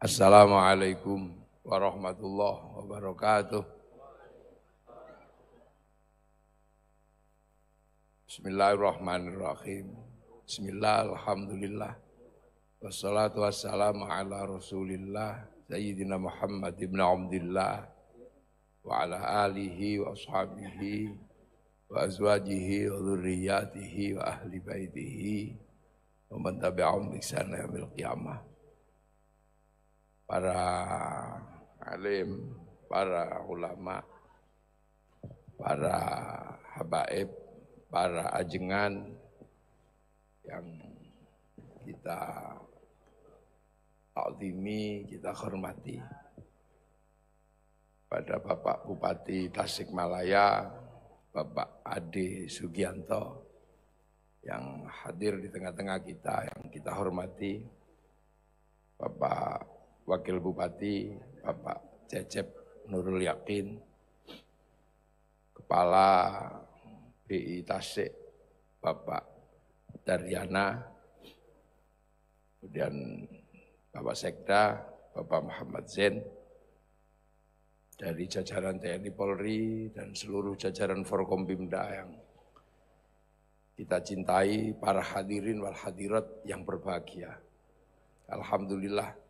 Assalamualaikum warahmatullahi wabarakatuh. Bismillahirrahmanirrahim. Bismillah, alhamdulillah. Wassalatu wassalamu ala rasulillah Sayyidina Muhammad ibn Abdillah wa ala alihi wa ashabihi wa azwajihi wa dhurriyyatihi wa ahli baitihi wa man tabi'ahum bi ihsan ila yaumil qiyamah. Para alim, para ulama, para habaib, para ajengan yang kita ta'zimi, kita hormati. Pada Bapak Bupati Tasikmalaya, Bapak Ade Sugianto yang hadir di tengah-tengah kita, yang kita hormati, Bapak Wakil Bupati, Bapak Cecep Nurul Yakin, Kepala BI Tasik, Bapak Daryana, kemudian Bapak Sekda, Bapak Muhammad Zain, dari jajaran TNI Polri dan seluruh jajaran Forkompimda yang kita cintai, para hadirin wal hadirat yang berbahagia. Alhamdulillah,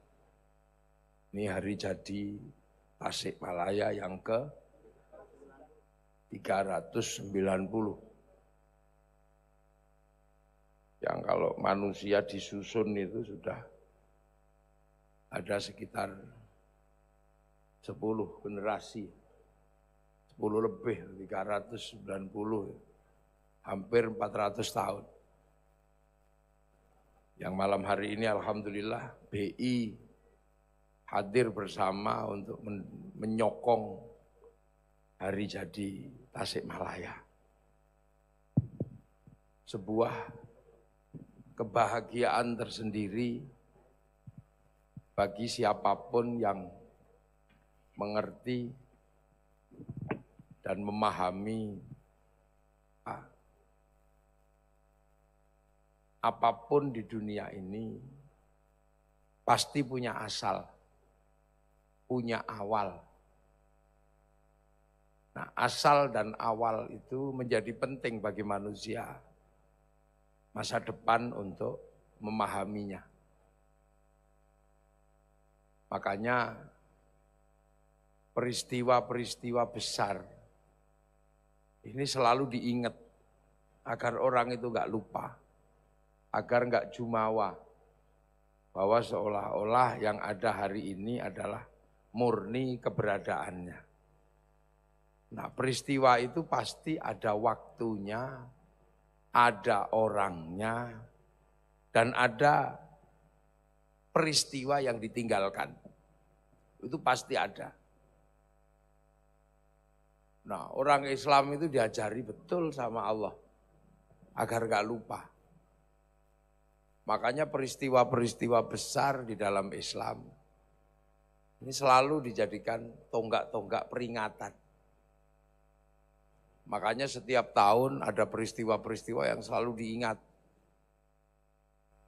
ini hari jadi Tasikmalaya yang ke 390. Yang kalau manusia disusun itu sudah ada sekitar 10 generasi. 10 lebih, 390. Hampir 400 tahun. Yang malam hari ini alhamdulillah BI hadir bersama untuk menyokong hari jadi Tasikmalaya. Sebuah kebahagiaan tersendiri bagi siapapun yang mengerti dan memahami apapun di dunia ini pasti punya asal, punya awal. Nah, asal dan awal itu menjadi penting bagi manusia masa depan untuk memahaminya. Makanya peristiwa-peristiwa besar ini selalu diingat agar orang itu enggak lupa, agar enggak jumawa bahwa seolah-olah yang ada hari ini adalah murni keberadaannya. Nah, peristiwa itu pasti ada waktunya, ada orangnya, dan ada peristiwa yang ditinggalkan. Itu pasti ada. Nah, orang Islam itu diajari betul sama Allah agar gak lupa. Makanya peristiwa-peristiwa besar di dalam Islam ini selalu dijadikan tonggak-tonggak peringatan. Makanya setiap tahun ada peristiwa-peristiwa yang selalu diingat.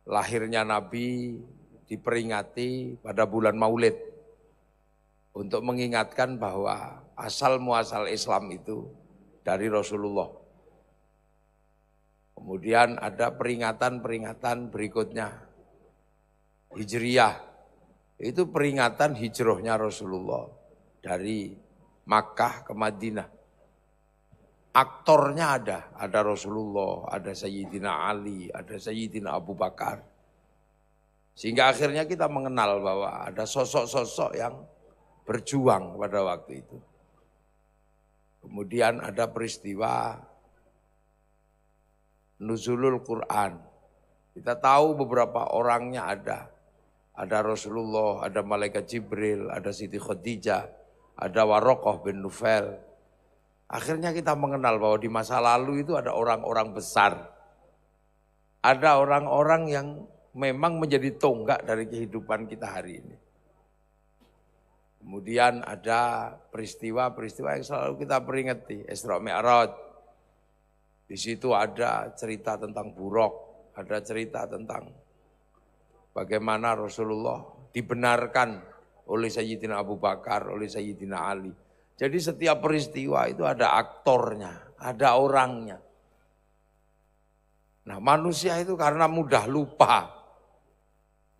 Lahirnya Nabi diperingati pada bulan Maulid untuk mengingatkan bahwa asal muasal Islam itu dari Rasulullah. Kemudian ada peringatan-peringatan berikutnya. Hijriyah, itu peringatan hijrahnya Rasulullah dari Makkah ke Madinah. Aktornya ada Rasulullah, ada Sayyidina Ali, ada Sayyidina Abu Bakar. Sehingga akhirnya kita mengenal bahwa ada sosok-sosok yang berjuang pada waktu itu. Kemudian ada peristiwa Nuzulul Quran. Kita tahu beberapa orangnya ada. Ada Rasulullah, ada Malaikat Jibril, ada Siti Khadijah, ada Waraqah bin Nufail. Akhirnya kita mengenal bahwa di masa lalu itu ada orang-orang besar. Ada orang-orang yang memang menjadi tonggak dari kehidupan kita hari ini. Kemudian ada peristiwa-peristiwa yang selalu kita peringati. Isra Mi'raj. Di situ ada cerita tentang Buraq, ada cerita tentang bagaimana Rasulullah dibenarkan oleh Sayyidina Abu Bakar, oleh Sayyidina Ali. Jadi setiap peristiwa itu ada aktornya, ada orangnya. Nah manusia itu karena mudah lupa.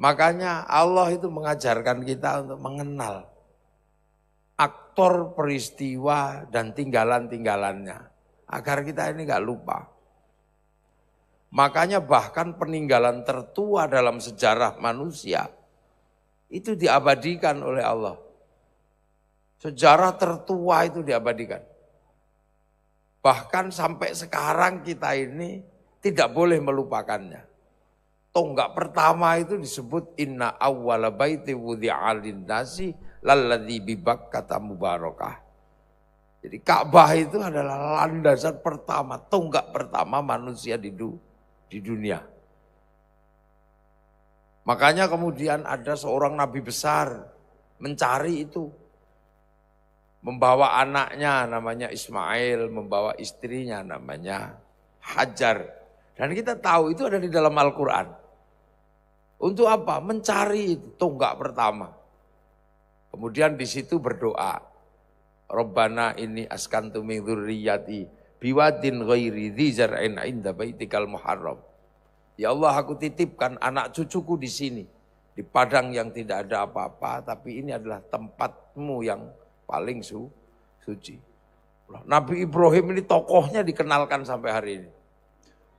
Makanya Allah itu mengajarkan kita untuk mengenal aktor peristiwa dan tinggalan-tinggalannya. Agar kita ini gak lupa. Makanya bahkan peninggalan tertua dalam sejarah manusia itu diabadikan oleh Allah. Sejarah tertua itu diabadikan. Bahkan sampai sekarang kita ini tidak boleh melupakannya. Tonggak pertama itu disebut inna awwala baiti wudi'a lin-nasi lalladzi bi Bakkah mubarakah. Jadi Ka'bah itu adalah landasan pertama, tonggak pertama manusia di dunia. Makanya kemudian ada seorang nabi besar mencari itu. Membawa anaknya namanya Ismail, membawa istrinya namanya Hajar. Dan kita tahu itu ada di dalam Al-Quran. Untuk apa? Mencari itu tonggak pertama. Kemudian di situ berdoa. Rabbana inni askantu min dzurriyyati biwadin ghairi dzi zar'in 'inda baitikal muharram. Ya Allah, aku titipkan anak cucuku di sini. Di padang yang tidak ada apa-apa, tapi ini adalah tempatmu yang paling suci. Nabi Ibrahim ini tokohnya dikenalkan sampai hari ini.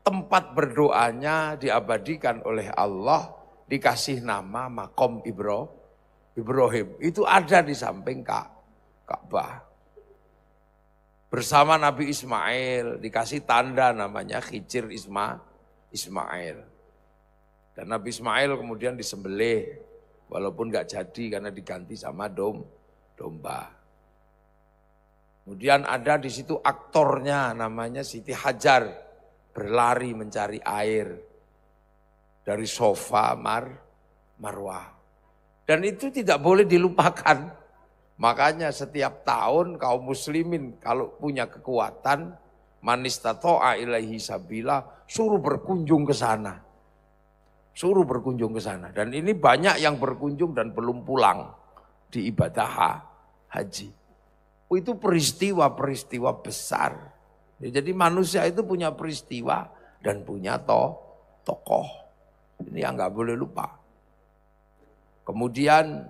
Tempat berdoanya diabadikan oleh Allah, dikasih nama Maqam Ibrahim. Itu ada di samping Ka'bah. Bersama Nabi Ismail dikasih tanda namanya Khijir Ismail. Dan Nabi Ismail kemudian disembelih, walaupun gak jadi karena diganti sama domba. Kemudian ada di situ aktornya namanya Siti Hajar, berlari mencari air dari Sofa Marwah. Dan itu tidak boleh dilupakan. Makanya setiap tahun kaum muslimin kalau punya kekuatan, manistato'a ilaihi sabila, suruh berkunjung ke sana. Suruh berkunjung ke sana. Dan ini banyak yang berkunjung dan belum pulang di ibadah haji. Itu peristiwa-peristiwa besar. Jadi manusia itu punya peristiwa dan punya tokoh. Ini yang gak boleh lupa. Kemudian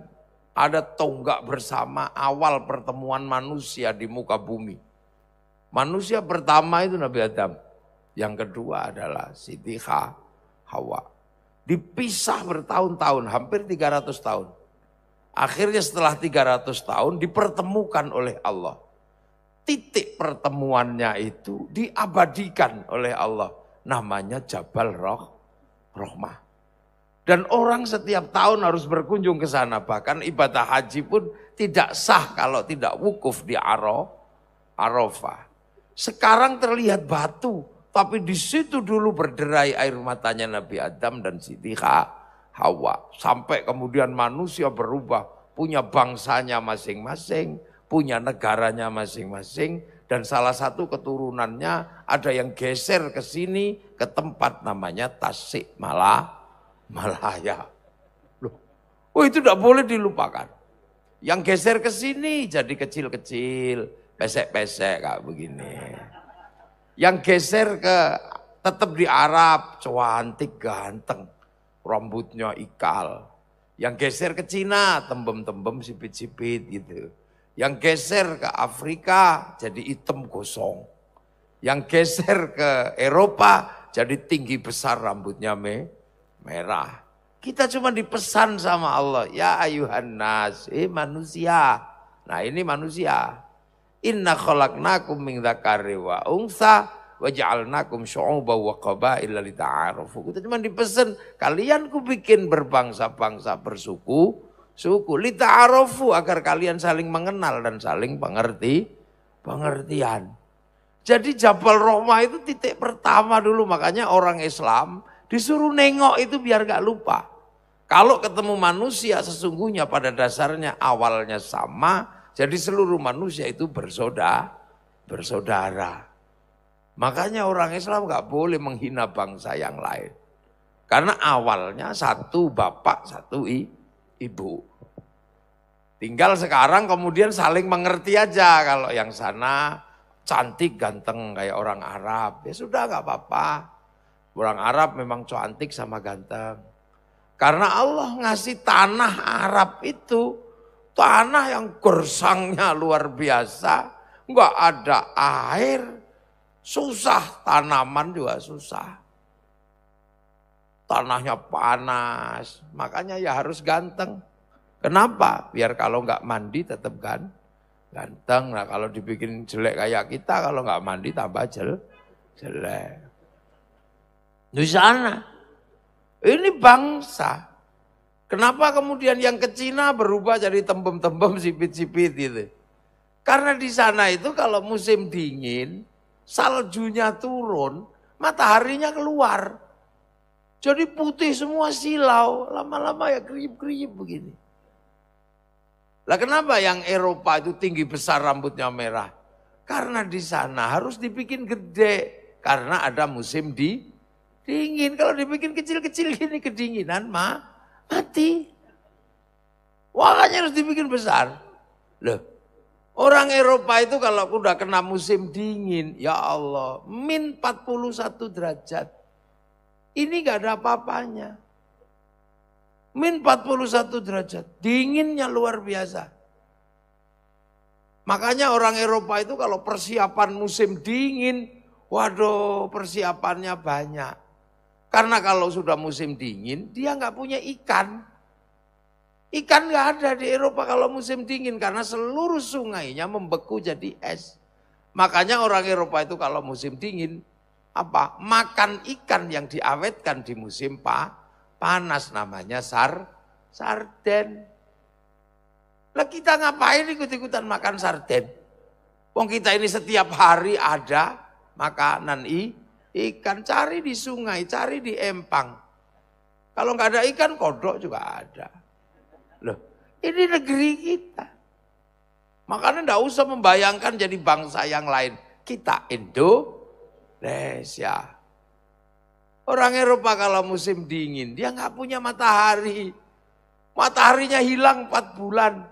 ada tonggak bersama awal pertemuan manusia di muka bumi. Manusia pertama itu Nabi Adam. Yang kedua adalah Siti Hawa. Dipisah bertahun-tahun, hampir 300 tahun. Akhirnya setelah 300 tahun dipertemukan oleh Allah. Titik pertemuannya itu diabadikan oleh Allah. Namanya Jabal Rahmah. Dan orang setiap tahun harus berkunjung ke sana. Bahkan ibadah haji pun tidak sah kalau tidak wukuf di Arafah. Sekarang terlihat batu. Tapi di situ dulu berderai air matanya Nabi Adam dan Siti Hawa. Sampai kemudian manusia berubah. Punya bangsanya masing-masing. Punya negaranya masing-masing. Dan salah satu keturunannya ada yang geser ke sini. Ke tempat namanya Tasik Malaya. Loh, oh itu tidak boleh dilupakan. Yang geser ke sini jadi kecil-kecil, pesek-pesek kayak begini. Yang geser ke tetap di Arab, cantik, ganteng, rambutnya ikal. Yang geser ke Cina, tembem-tembem, sipit-sipit gitu. Yang geser ke Afrika jadi hitam gosong. Yang geser ke Eropa jadi tinggi besar rambutnya merah. Kita cuma dipesan sama Allah, ya ayuhan nas, manusia. Nah ini manusia. Inna khalaqnakum min dzakari wa untha wa ja'alnakum syu'uban wa qabaila lita'arafu. Kita cuma dipesan, kalian ku bikin berbangsa-bangsa bersuku, lita'arafu agar kalian saling mengenal dan saling pengertian. Jadi Jabal Rahmah itu titik pertama dulu, makanya orang Islam disuruh nengok itu biar gak lupa. Kalau ketemu manusia sesungguhnya pada dasarnya awalnya sama. Jadi seluruh manusia itu bersaudara. Makanya orang Islam gak boleh menghina bangsa yang lain. Karena awalnya satu bapak, satu ibu. Tinggal sekarang kemudian saling mengerti aja, kalau yang sana cantik ganteng kayak orang Arab, ya sudah nggak apa-apa. Orang Arab memang cantik sama ganteng. Karena Allah ngasih tanah Arab itu, tanah yang gersangnya luar biasa, nggak ada air, susah, tanaman juga susah. Tanahnya panas, makanya ya harus ganteng. Kenapa? Biar kalau nggak mandi tetap ganteng. Nah kalau dibikin jelek kayak kita, kalau nggak mandi tambah jelek. Di sana, ini bangsa. Kenapa kemudian yang ke Cina berubah jadi tembem-tembem sipit-sipit gitu? Karena di sana itu kalau musim dingin, saljunya turun, mataharinya keluar. Jadi putih semua silau, lama-lama ya kriip-kriip begini. Lah kenapa yang Eropa itu tinggi besar rambutnya merah? Karena di sana harus dibikin gede, karena ada musim dingin. Kalau dibikin kecil-kecil gini kedinginan mati. Makanya harus dibikin besar. Loh, orang Eropa itu kalau udah kena musim dingin, ya Allah, min 41 derajat. Ini gak ada apa-apanya. Min 41 derajat, dinginnya luar biasa. Makanya orang Eropa itu kalau persiapan musim dingin, waduh persiapannya banyak. Karena kalau sudah musim dingin, dia nggak punya ikan. Ikan nggak ada di Eropa kalau musim dingin, karena seluruh sungainya membeku jadi es. Makanya orang Eropa itu kalau musim dingin, makan ikan yang diawetkan di musim panas, namanya sarden. Lah kita ngapain ikut-ikutan makan sarden? Wong kita ini setiap hari ada makanan ikan, cari di sungai, cari di empang. Kalau nggak ada ikan, kodok juga ada. Loh, ini negeri kita. Makanya nggak usah membayangkan jadi bangsa yang lain. Kita Indonesia. Orang Eropa kalau musim dingin, dia nggak punya matahari. Mataharinya hilang 4 bulan.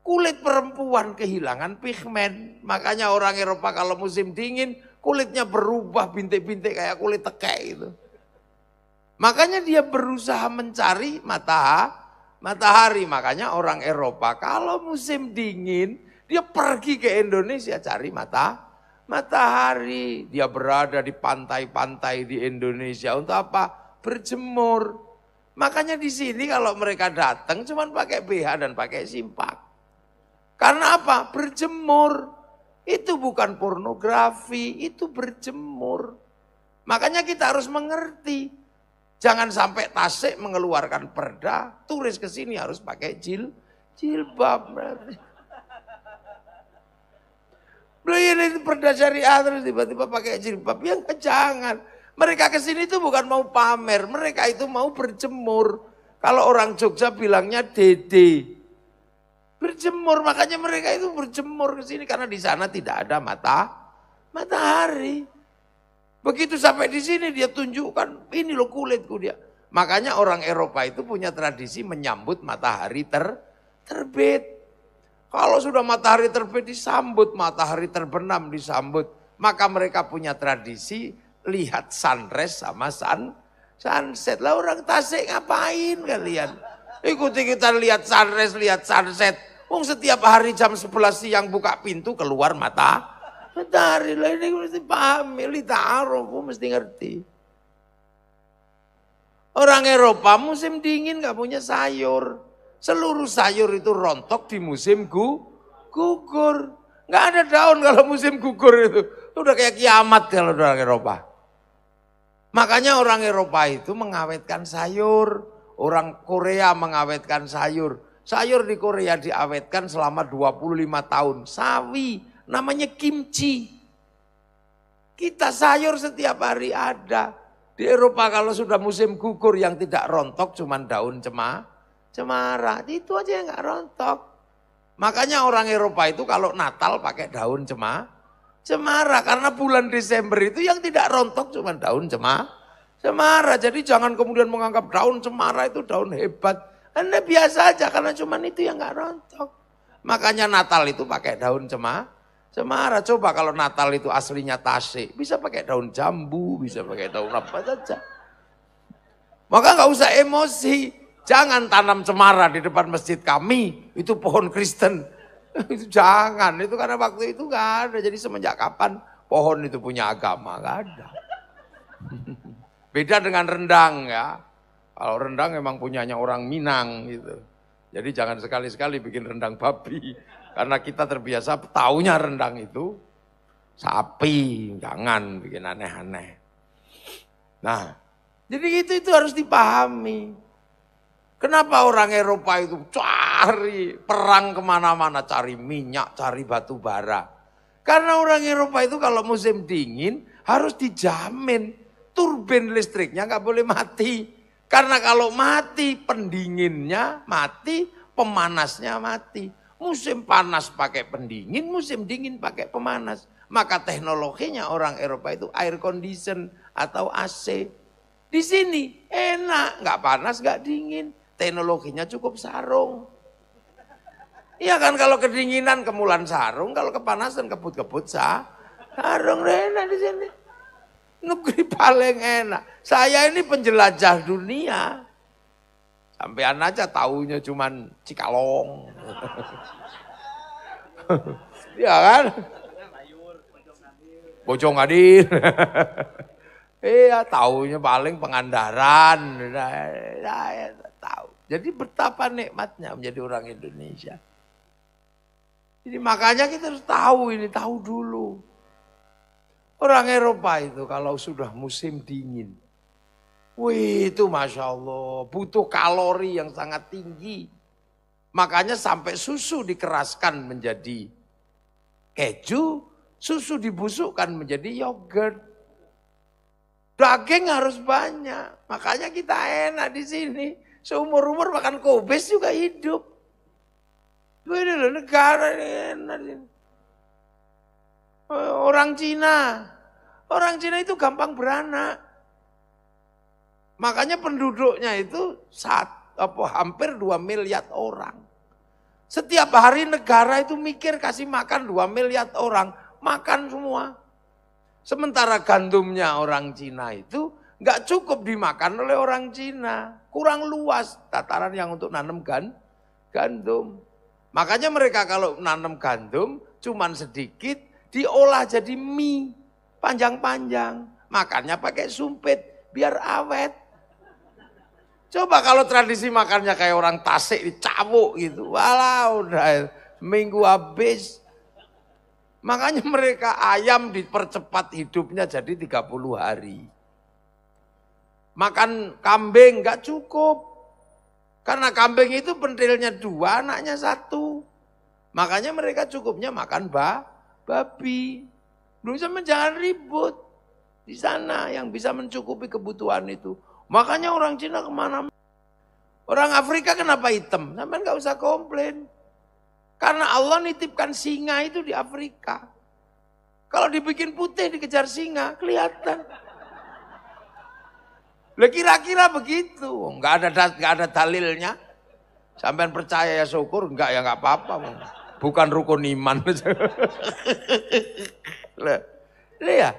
Kulit perempuan kehilangan pigmen. Makanya orang Eropa kalau musim dingin, kulitnya berubah bintik-bintik kayak kulit tekek itu. Makanya dia berusaha mencari matahari. Makanya orang Eropa kalau musim dingin, dia pergi ke Indonesia cari matahari. Dia berada di pantai-pantai di Indonesia untuk apa? Berjemur. Makanya di sini kalau mereka datang cuman pakai BH dan pakai simpak. Karena apa? Berjemur. Itu bukan pornografi, itu berjemur. Makanya kita harus mengerti. Jangan sampai Tasik mengeluarkan perda, turis ke sini harus pakai jilbab. Belum ini perda syariah terus tiba-tiba pakai jilbab. Ya jangan. Mereka ke sini itu bukan mau pamer, mereka itu mau berjemur. Kalau orang Jogja bilangnya dede. Berjemur, makanya mereka itu berjemur ke sini karena di sana tidak ada matahari. Begitu sampai di sini dia tunjukkan, ini loh kulitku dia. Makanya orang Eropa itu punya tradisi menyambut matahari terbit. Kalau sudah matahari terbit disambut, matahari terbenam disambut. Maka mereka punya tradisi lihat sunrise sama sunset. Lah orang Tasik ngapain kalian? Ikut-ikutan lihat sunrise, lihat sunset. Setiap hari jam 11 siang buka pintu keluar matahari. Lah ini mesti paham, ta'arufu mesti ngerti. Orang Eropa musim dingin gak punya sayur. Seluruh sayur itu rontok di musim gugur. Gak ada daun kalau musim gugur itu. Udah kayak kiamat kalau orang Eropa. Makanya orang Eropa itu mengawetkan sayur. Orang Korea mengawetkan sayur. Sayur di Korea diawetkan selama 25 tahun. Sawi, namanya kimchi. Kita sayur setiap hari ada. Di Eropa kalau sudah musim gugur yang tidak rontok cuman daun cemara. Itu aja yang gak rontok. Makanya orang Eropa itu kalau Natal pakai daun cemara. Karena bulan Desember itu yang tidak rontok cuman daun cemara. Jadi jangan kemudian menganggap daun cemara itu daun hebat. Anda biasa aja karena cuman itu yang nggak rontok. Makanya Natal itu pakai daun cemara. Coba kalau Natal itu aslinya tasik, bisa pakai daun jambu, bisa pakai daun apa saja. Maka nggak usah emosi. Jangan tanam cemara di depan masjid kami, itu pohon Kristen. Itu jangan, itu karena waktu itu nggak ada. Jadi semenjak kapan pohon itu punya agama? Nggak ada. Beda dengan rendang ya. Kalau rendang memang punyanya orang Minang gitu. Jadi jangan sekali-sekali bikin rendang babi. Karena kita terbiasa taunya rendang itu sapi. Jangan bikin aneh-aneh. Nah, jadi itu harus dipahami. Kenapa orang Eropa itu cari perang kemana-mana. Cari minyak, cari batu bara. Karena orang Eropa itu kalau musim dingin harus dijamin. Turbin listriknya nggak boleh mati. Karena kalau mati, pendinginnya mati, pemanasnya mati. Musim panas pakai pendingin, musim dingin pakai pemanas. Maka teknologinya orang Eropa itu air condition atau AC. Di sini enak, nggak panas, nggak dingin. Teknologinya cukup sarung. Iya kan kalau kedinginan kemulan sarung, kalau kepanasan kebut-kebut sarung enak di sini. Negeri paling enak. Saya ini penjelajah dunia. Sampean aja taunya cuman Cikalong. Iya kan? Bojongadir. Iya, taunya paling Pangandaran. Saya tahu. Jadi betapa nikmatnya menjadi orang Indonesia. Jadi makanya kita harus tahu ini, tahu dulu. Orang Eropa itu kalau sudah musim dingin, wih itu Masya Allah, butuh kalori yang sangat tinggi. Makanya sampai susu dikeraskan menjadi keju, susu dibusukkan menjadi yogurt. Daging harus banyak, makanya kita enak di sini. Seumur-umur makan kobes juga hidup. Ini loh negara ini enak ini. Orang Cina itu gampang beranak. Makanya penduduknya itu hampir 2 miliar orang. Setiap hari negara itu mikir kasih makan 2 miliar orang, makan semua. Sementara gandumnya orang Cina itu nggak cukup dimakan oleh orang Cina. Kurang luas tataran yang untuk nanam gandum. Makanya mereka kalau nanam gandum cuman sedikit, diolah jadi mie panjang-panjang. Makannya pakai sumpit biar awet. Coba kalau tradisi makannya kayak orang Tasik dicabuk gitu. Walau udah minggu habis. Makanya mereka ayam dipercepat hidupnya jadi 30 hari. Makan kambing gak cukup. Karena kambing itu pentilnya 2, anaknya 1. Makanya mereka cukupnya makan babi. Belum sama jangan ribut. Di sana yang bisa mencukupi kebutuhan itu. Makanya orang Cina kemana. Orang Afrika kenapa hitam? Sampai nggak usah komplain. Karena Allah nitipkan singa itu di Afrika. Kalau dibikin putih dikejar singa, kelihatan. Lah kira-kira begitu. Nggak ada dalilnya. Sampai percaya ya syukur, enggak ya nggak apa-apa. Bukan rukun iman. Lihat.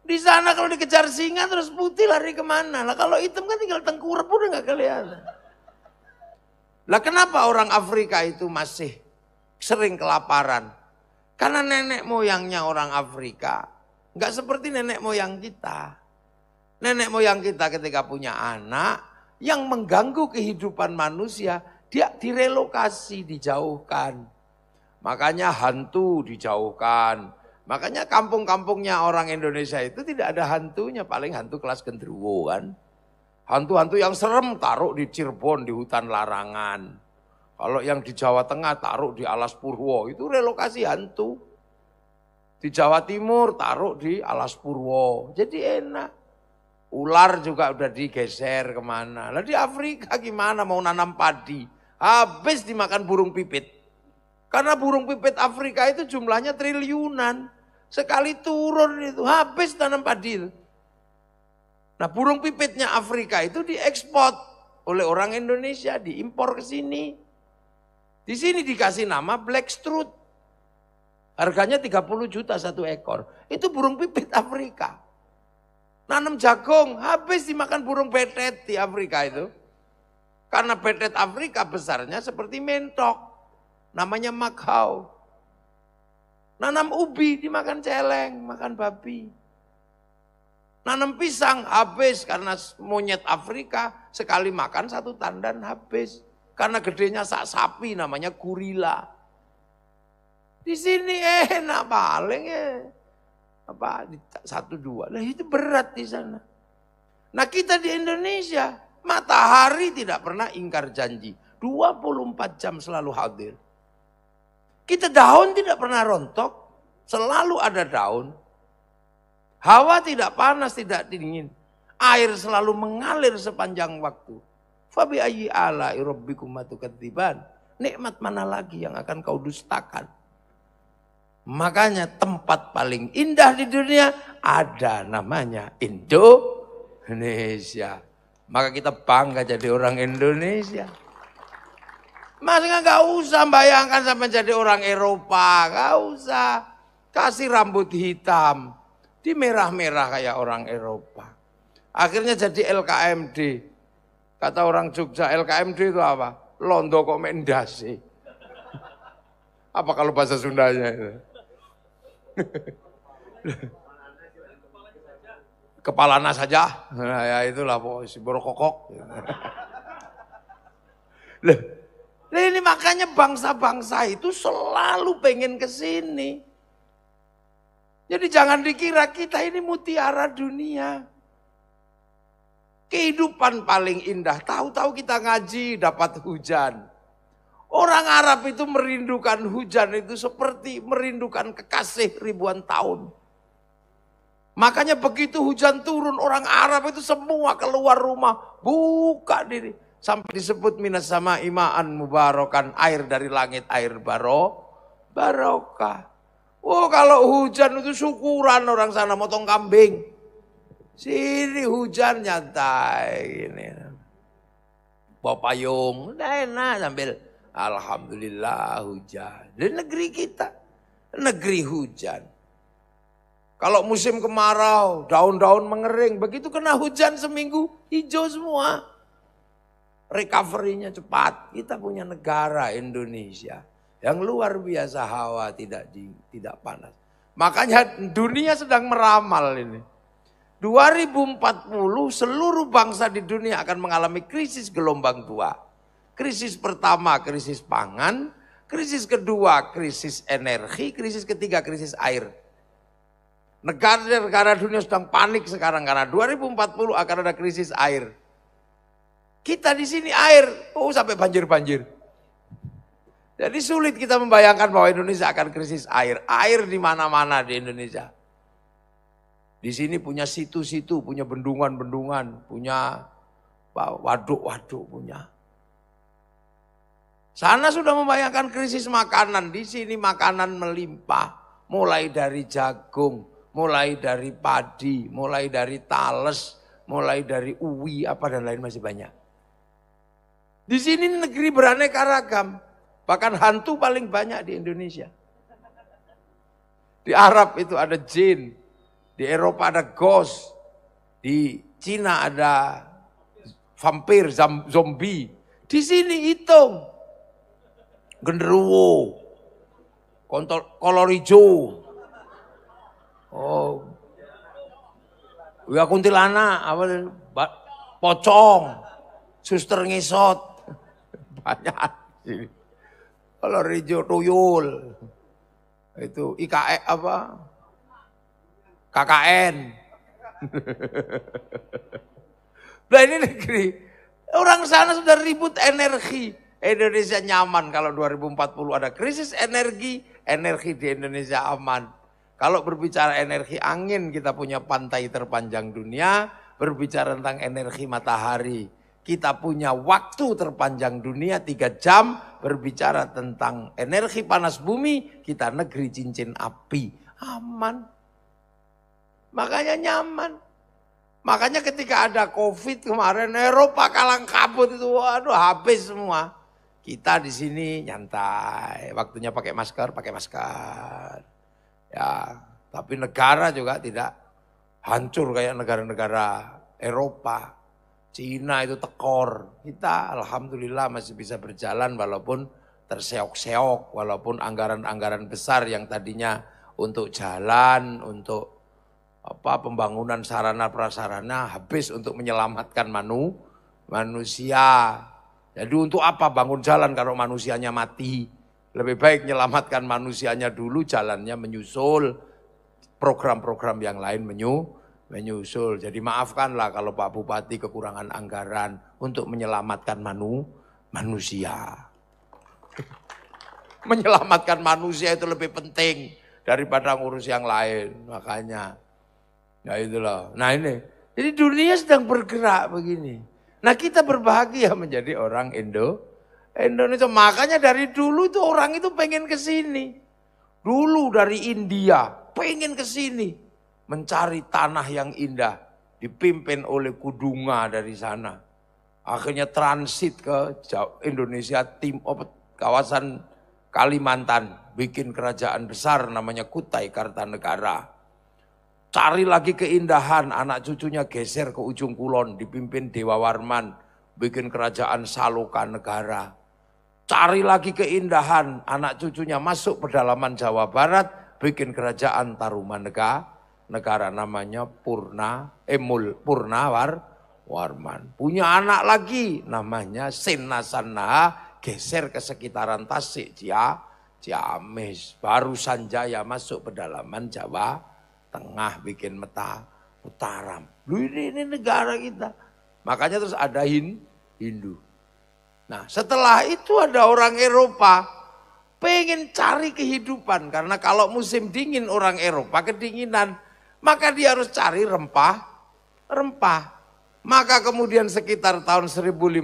Di sana kalau dikejar singa terus putih lari kemana? Lah kalau hitam kan tinggal tengkurap udah nggak kelihatan. Lah kenapa orang Afrika itu masih sering kelaparan? Karena nenek moyangnya orang Afrika nggak seperti nenek moyang kita. Nenek moyang kita ketika punya anak yang mengganggu kehidupan manusia, dia direlokasi, dijauhkan. Makanya hantu dijauhkan. Makanya kampung-kampungnya orang Indonesia itu tidak ada hantunya, paling hantu kelas gendruwo kan. Hantu-hantu yang serem taruh di Cirebon, di hutan larangan. Kalau yang di Jawa Tengah taruh di Alas Purwo, itu relokasi hantu. Di Jawa Timur taruh di Alas Purwo, jadi enak. Ular juga udah digeser kemana. Lah di Afrika gimana mau nanam padi? Habis dimakan burung pipit. Karena burung pipit Afrika itu jumlahnya triliunan. Sekali turun itu habis tanam padi. Nah burung pipitnya Afrika itu diekspor oleh orang Indonesia, diimpor ke sini. Di sini dikasih nama black strut. Harganya 30 juta satu ekor. Itu burung pipit Afrika. Nanam jagung, habis dimakan burung betet di Afrika itu. Karena betet Afrika besarnya seperti mentok. Namanya makhau. Nanam ubi dimakan celeng, makan babi. Nanam pisang habis karena monyet Afrika sekali makan satu tandan habis. Karena gedenya sak sapi namanya gorila. Di sini enak paling ya. Apa 1-2. Lah itu berat di sana. Nah kita di Indonesia, matahari tidak pernah ingkar janji. 24 jam selalu hadir. Kita daun tidak pernah rontok, selalu ada daun. Hawa tidak panas, tidak dingin. Air selalu mengalir sepanjang waktu. Fabi ayyi ala'i rabbikum tukadziban. Nikmat mana lagi yang akan kau dustakan? Makanya tempat paling indah di dunia ada namanya Indonesia. Maka kita bangga jadi orang Indonesia. Maksudnya gak usah bayangkan sampai jadi orang Eropa. Gak usah. Kasih rambut hitam. Di merah-merah kayak orang Eropa. Akhirnya jadi LKMD. Kata orang Jogja, LKMD itu apa? Londo kok mendasi. Apa kalau bahasa Sundanya itu? Kepalanya saja. Nah, ya itulah si borokokok. Loh, ini makanya bangsa-bangsa itu selalu pengen ke sini. Jadi jangan dikira kita ini mutiara dunia. Kehidupan paling indah, tahu-tahu kita ngaji dapat hujan. Orang Arab itu merindukan hujan itu seperti merindukan kekasih ribuan tahun. Makanya begitu hujan turun orang Arab itu semua keluar rumah, buka diri. Sampai disebut minas sama imaan mubarakan, air dari langit, air barokah. Oh kalau hujan itu syukuran orang sana motong kambing. Sini hujan nyantai ini. Bawa payung, udah enak sambil alhamdulillah hujan. Di negeri kita, negeri hujan. Kalau musim kemarau, daun-daun mengering, begitu kena hujan seminggu, hijau semua. Recovery-nya cepat. Kita punya negara Indonesia yang luar biasa, hawa tidak panas. Makanya dunia sedang meramal ini. 2040 seluruh bangsa di dunia akan mengalami krisis gelombang 2. Krisis pertama krisis pangan, krisis kedua krisis energi, krisis ketiga krisis air. Negara-negara dunia sedang panik sekarang karena 2040 akan ada krisis air. Kita di sini air, sampai banjir-banjir. Jadi sulit kita membayangkan bahwa Indonesia akan krisis air. Air di mana-mana di Indonesia. Di sini punya situ-situ, punya bendungan-bendungan, punya waduk-waduk, punya. Sana sudah membayangkan krisis makanan, di sini makanan melimpah. Mulai dari jagung, mulai dari padi, mulai dari tales, mulai dari uwi, apa dan lain masih banyak. Di sini negeri beraneka ragam, bahkan hantu paling banyak di Indonesia. Di Arab itu ada jin. Di Eropa ada ghost, di Cina ada vampir, zombie. Di sini hitung, genderuwo, kolor hijau, kuntilanak, pocong, suster ngesot, banyak. Kolor hijau tuyul, itu IKE apa? KKN. Nah ini negeri. Orang sana sudah ribut energi. Indonesia nyaman kalau 2040 ada krisis energi. Energi di Indonesia aman. Kalau berbicara energi angin, kita punya pantai terpanjang dunia. Berbicara tentang energi matahari, kita punya waktu terpanjang dunia 3 jam. Berbicara tentang energi panas bumi, kita negeri cincin api. Aman. Makanya nyaman. Makanya ketika ada COVID kemarin, Eropa kalang kabut itu, waduh habis semua. Kita di sini nyantai, waktunya pakai masker, pakai masker. Ya, tapi negara juga tidak hancur kayak negara-negara Eropa. Cina itu tekor. Kita alhamdulillah masih bisa berjalan walaupun terseok-seok, walaupun anggaran-anggaran besar yang tadinya untuk jalan, untuk pembangunan sarana prasarana habis untuk menyelamatkan manusia. Jadi untuk apa bangun jalan kalau manusianya mati? Lebih baik menyelamatkan manusianya dulu, jalannya menyusul, program-program yang lain menyusul. Jadi maafkanlah kalau Pak Bupati kekurangan anggaran untuk menyelamatkan manusia. Menyelamatkan manusia itu lebih penting daripada ngurus yang lain. Makanya, ya itulah. Nah ini, jadi dunia sedang bergerak begini. Nah kita berbahagia menjadi orang Indonesia. Makanya dari dulu itu orang itu pengen ke sini. Dulu dari India pengen ke sini. Mencari tanah yang indah. Dipimpin oleh Kudunga dari sana. Akhirnya transit ke Indonesia, kawasan Kalimantan. Bikin kerajaan besar namanya Kutai Kartanegara. Cari lagi keindahan, anak cucunya geser ke ujung kulon, dipimpin Dewa Warman, bikin kerajaan Saloka Negara. Cari lagi keindahan, anak cucunya masuk pedalaman Jawa Barat, bikin kerajaan Tarumanegara, namanya Warman. Punya anak lagi, namanya Senasanaha, geser ke sekitaran Tasik, Ciamis. Baru Sanjaya masuk pedalaman Jawa Tengah, bikin Mataram. Ini negara kita. Makanya terus ada Hindu. Nah setelah itu ada orang Eropa pengen cari kehidupan. Karena kalau musim dingin orang Eropa kedinginan. Maka dia harus cari rempah. Maka kemudian sekitar tahun 1515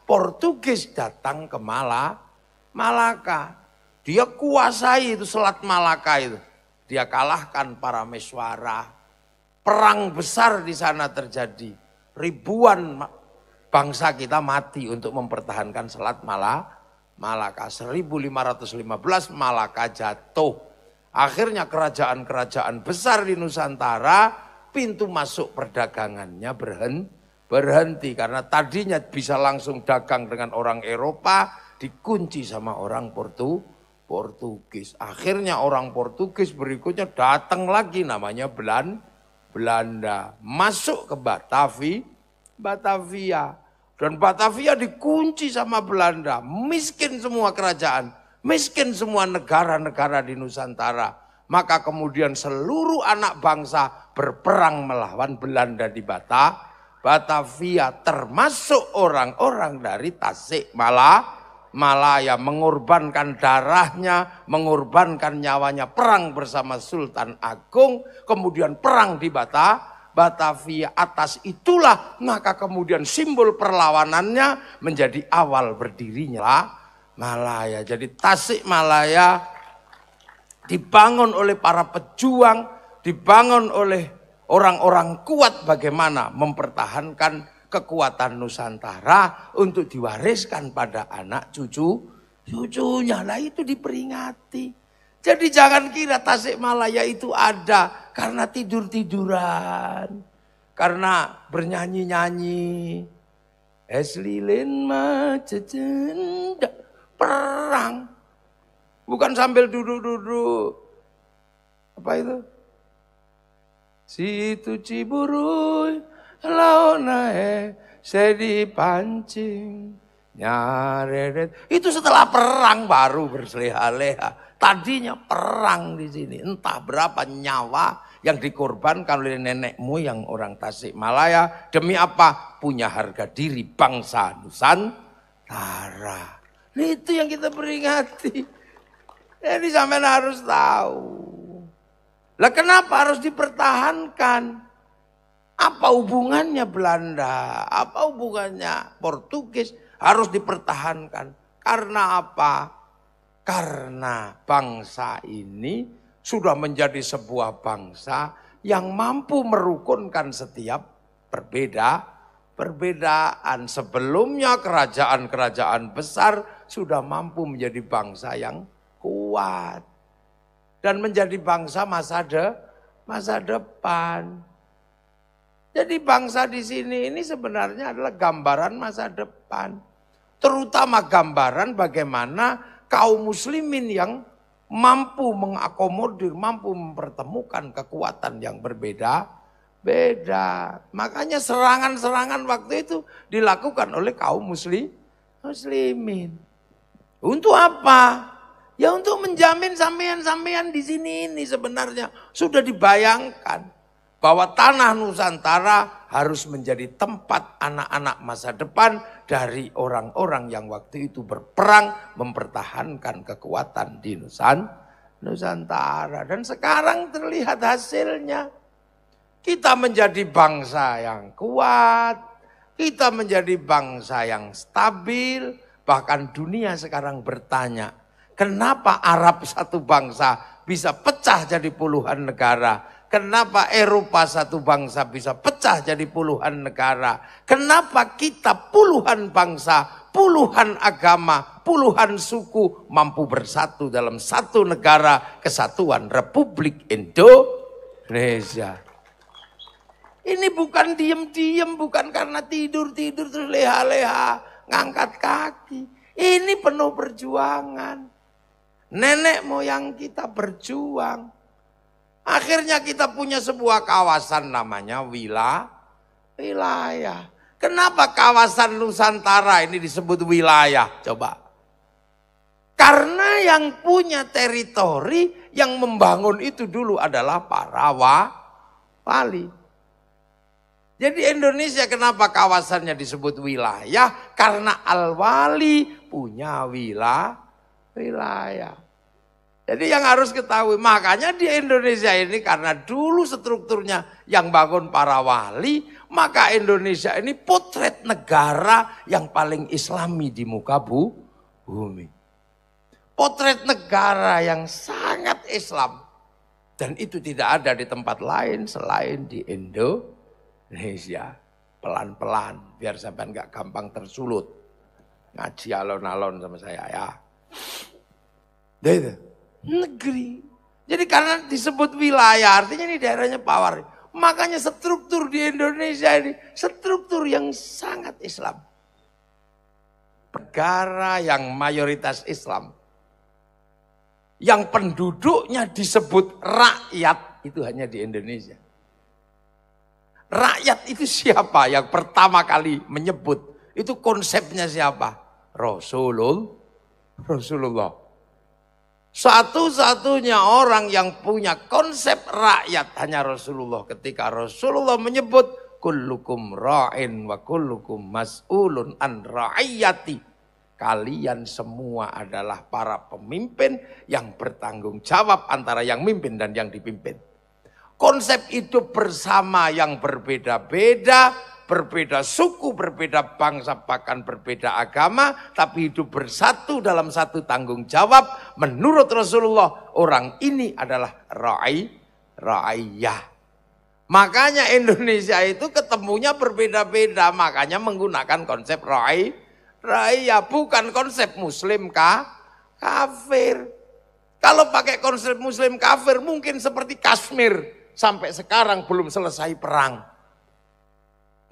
Portugis datang ke Malaka. Dia kuasai itu Selat Malaka itu. Dia kalahkan para Meswara. Perang besar di sana terjadi. Ribuan bangsa kita mati untuk mempertahankan Selat Malaka. 1515 Malaka jatuh. Akhirnya kerajaan-kerajaan besar di Nusantara, pintu masuk perdagangannya berhenti. Karena tadinya bisa langsung dagang dengan orang Eropa, dikunci sama orang Portugis. Akhirnya orang Portugis berikutnya datang lagi namanya Belanda. Masuk ke Batavia. Dan Batavia dikunci sama Belanda. Miskin semua kerajaan. Miskin semua negara-negara di Nusantara. Maka kemudian seluruh anak bangsa berperang melawan Belanda di Batavia. Termasuk orang-orang dari Tasikmalaya, mengorbankan darahnya, mengorbankan nyawanya, perang bersama Sultan Agung, kemudian perang di Batavia. Atas itulah maka kemudian simbol perlawanannya menjadi awal berdirinya Malaya. Jadi Tasikmalaya dibangun oleh para pejuang, dibangun oleh orang-orang kuat bagaimana mempertahankan kekuatan Nusantara untuk diwariskan pada anak cucunya. Lah itu diperingati. Jadi jangan kira Tasikmalaya itu ada karena tidur-tiduran. Karena bernyanyi-nyanyi. Es lilin macecenda. Perang. Bukan sambil duduk-duduk. Apa itu? Situ Ciburuy. Laonae sedi pancing nyareret. Itu setelah perang baru berleha-leha. Tadinya perang di sini. Entah berapa nyawa yang dikorbankan oleh nenek moyang orang Tasikmalaya. Demi apa? Punya harga diri bangsa Nusantara. Nah, itu yang kita peringati. Jadi sampean harus tahu. Lah kenapa harus dipertahankan? Apa hubungannya Belanda? Apa hubungannya Portugis? Harus dipertahankan. Karena apa? Karena bangsa ini sudah menjadi sebuah bangsa yang mampu merukunkan setiap perbedaan. Sebelumnya kerajaan-kerajaan besar sudah mampu menjadi bangsa yang kuat. Dan menjadi bangsa masa depan. Jadi bangsa di sini ini sebenarnya adalah gambaran masa depan. Terutama gambaran bagaimana kaum muslimin yang mampu mengakomodir, mampu mempertemukan kekuatan yang berbeda-beda. Makanya serangan-serangan waktu itu dilakukan oleh kaum muslimin. Untuk apa? Ya untuk menjamin sampean-sampean di sini ini sebenarnya sudah dibayangkan bahwa tanah Nusantara harus menjadi tempat anak-anak masa depan dari orang-orang yang waktu itu berperang mempertahankan kekuatan di Nusantara. Dan sekarang terlihat hasilnya. Kita menjadi bangsa yang kuat, kita menjadi bangsa yang stabil, bahkan dunia sekarang bertanya, kenapa Arab satu bangsa bisa pecah jadi puluhan negara? Kenapa Eropa satu bangsa bisa pecah jadi puluhan negara? Kenapa kita puluhan bangsa, puluhan agama, puluhan suku mampu bersatu dalam satu negara kesatuan Republik Indonesia? Ini bukan diem-diem, bukan karena tidur-tidur terus leha-leha, ngangkat kaki. Ini penuh perjuangan. Nenek moyang kita berjuang. Akhirnya kita punya sebuah kawasan namanya wilayah. Kenapa kawasan Nusantara ini disebut wilayah? Coba. Karena yang punya teritori, yang membangun itu dulu adalah para wali. Jadi Indonesia kenapa kawasannya disebut wilayah? Karena al-wali punya wilayah. Jadi yang harus ketahui, makanya di Indonesia ini karena dulu strukturnya yang bangun para wali, maka Indonesia ini potret negara yang paling islami di muka bumi. Potret negara yang sangat Islam. Dan itu tidak ada di tempat lain selain di Indonesia. Pelan-pelan, biar sampai nggak gampang tersulut. Ngaji alon-alon sama saya ya. Itu. Negeri. Jadi karena disebut wilayah, artinya ini daerahnya Pawar. Makanya struktur di Indonesia ini, struktur yang sangat Islam. Negara yang mayoritas Islam. Yang penduduknya disebut rakyat, itu hanya di Indonesia. Rakyat itu siapa yang pertama kali menyebut? Itu konsepnya siapa? Rasulullah. Satu-satunya orang yang punya konsep rakyat hanya Rasulullah. Ketika Rasulullah menyebut kullukum ra'in wa kullukum mas'ulun an ra'iyati. Kalian semua adalah para pemimpin yang bertanggung jawab antara yang mimpin dan yang dipimpin. Konsep hidup bersama yang berbeda-beda. Berbeda suku, berbeda bangsa, bahkan berbeda agama, tapi hidup bersatu dalam satu tanggung jawab. Menurut Rasulullah, orang ini adalah ra'iyah. Makanya Indonesia itu ketemunya berbeda-beda, makanya menggunakan konsep ra'iyah, bukan konsep muslim kafir. Kalau pakai konsep muslim kafir, mungkin seperti Kashmir, sampai sekarang belum selesai perang.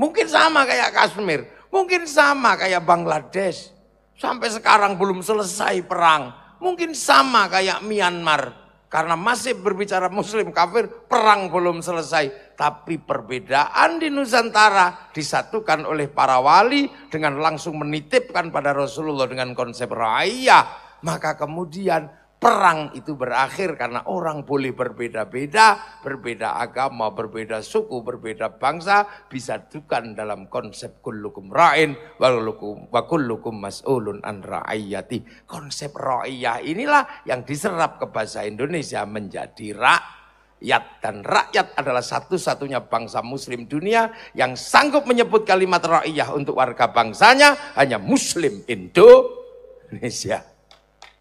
Mungkin sama kayak Kashmir, mungkin sama kayak Bangladesh. Sampai sekarang belum selesai perang. Mungkin sama kayak Myanmar. Karena masih berbicara muslim kafir, perang belum selesai. Tapi perbedaan di Nusantara disatukan oleh para wali dengan langsung menitipkan pada Rasulullah dengan konsep ra'iyah. Maka kemudian perang itu berakhir karena orang boleh berbeda-beda, berbeda agama, berbeda suku, berbeda bangsa, disatukan dalam konsep kullukum ra'in wa kullukum mas'ulun an ra'iyati. Konsep ra'iyah inilah yang diserap ke bahasa Indonesia menjadi rakyat. Dan rakyat adalah satu-satunya bangsa muslim dunia yang sanggup menyebut kalimat ra'iyah untuk warga bangsanya hanya muslim Indonesia.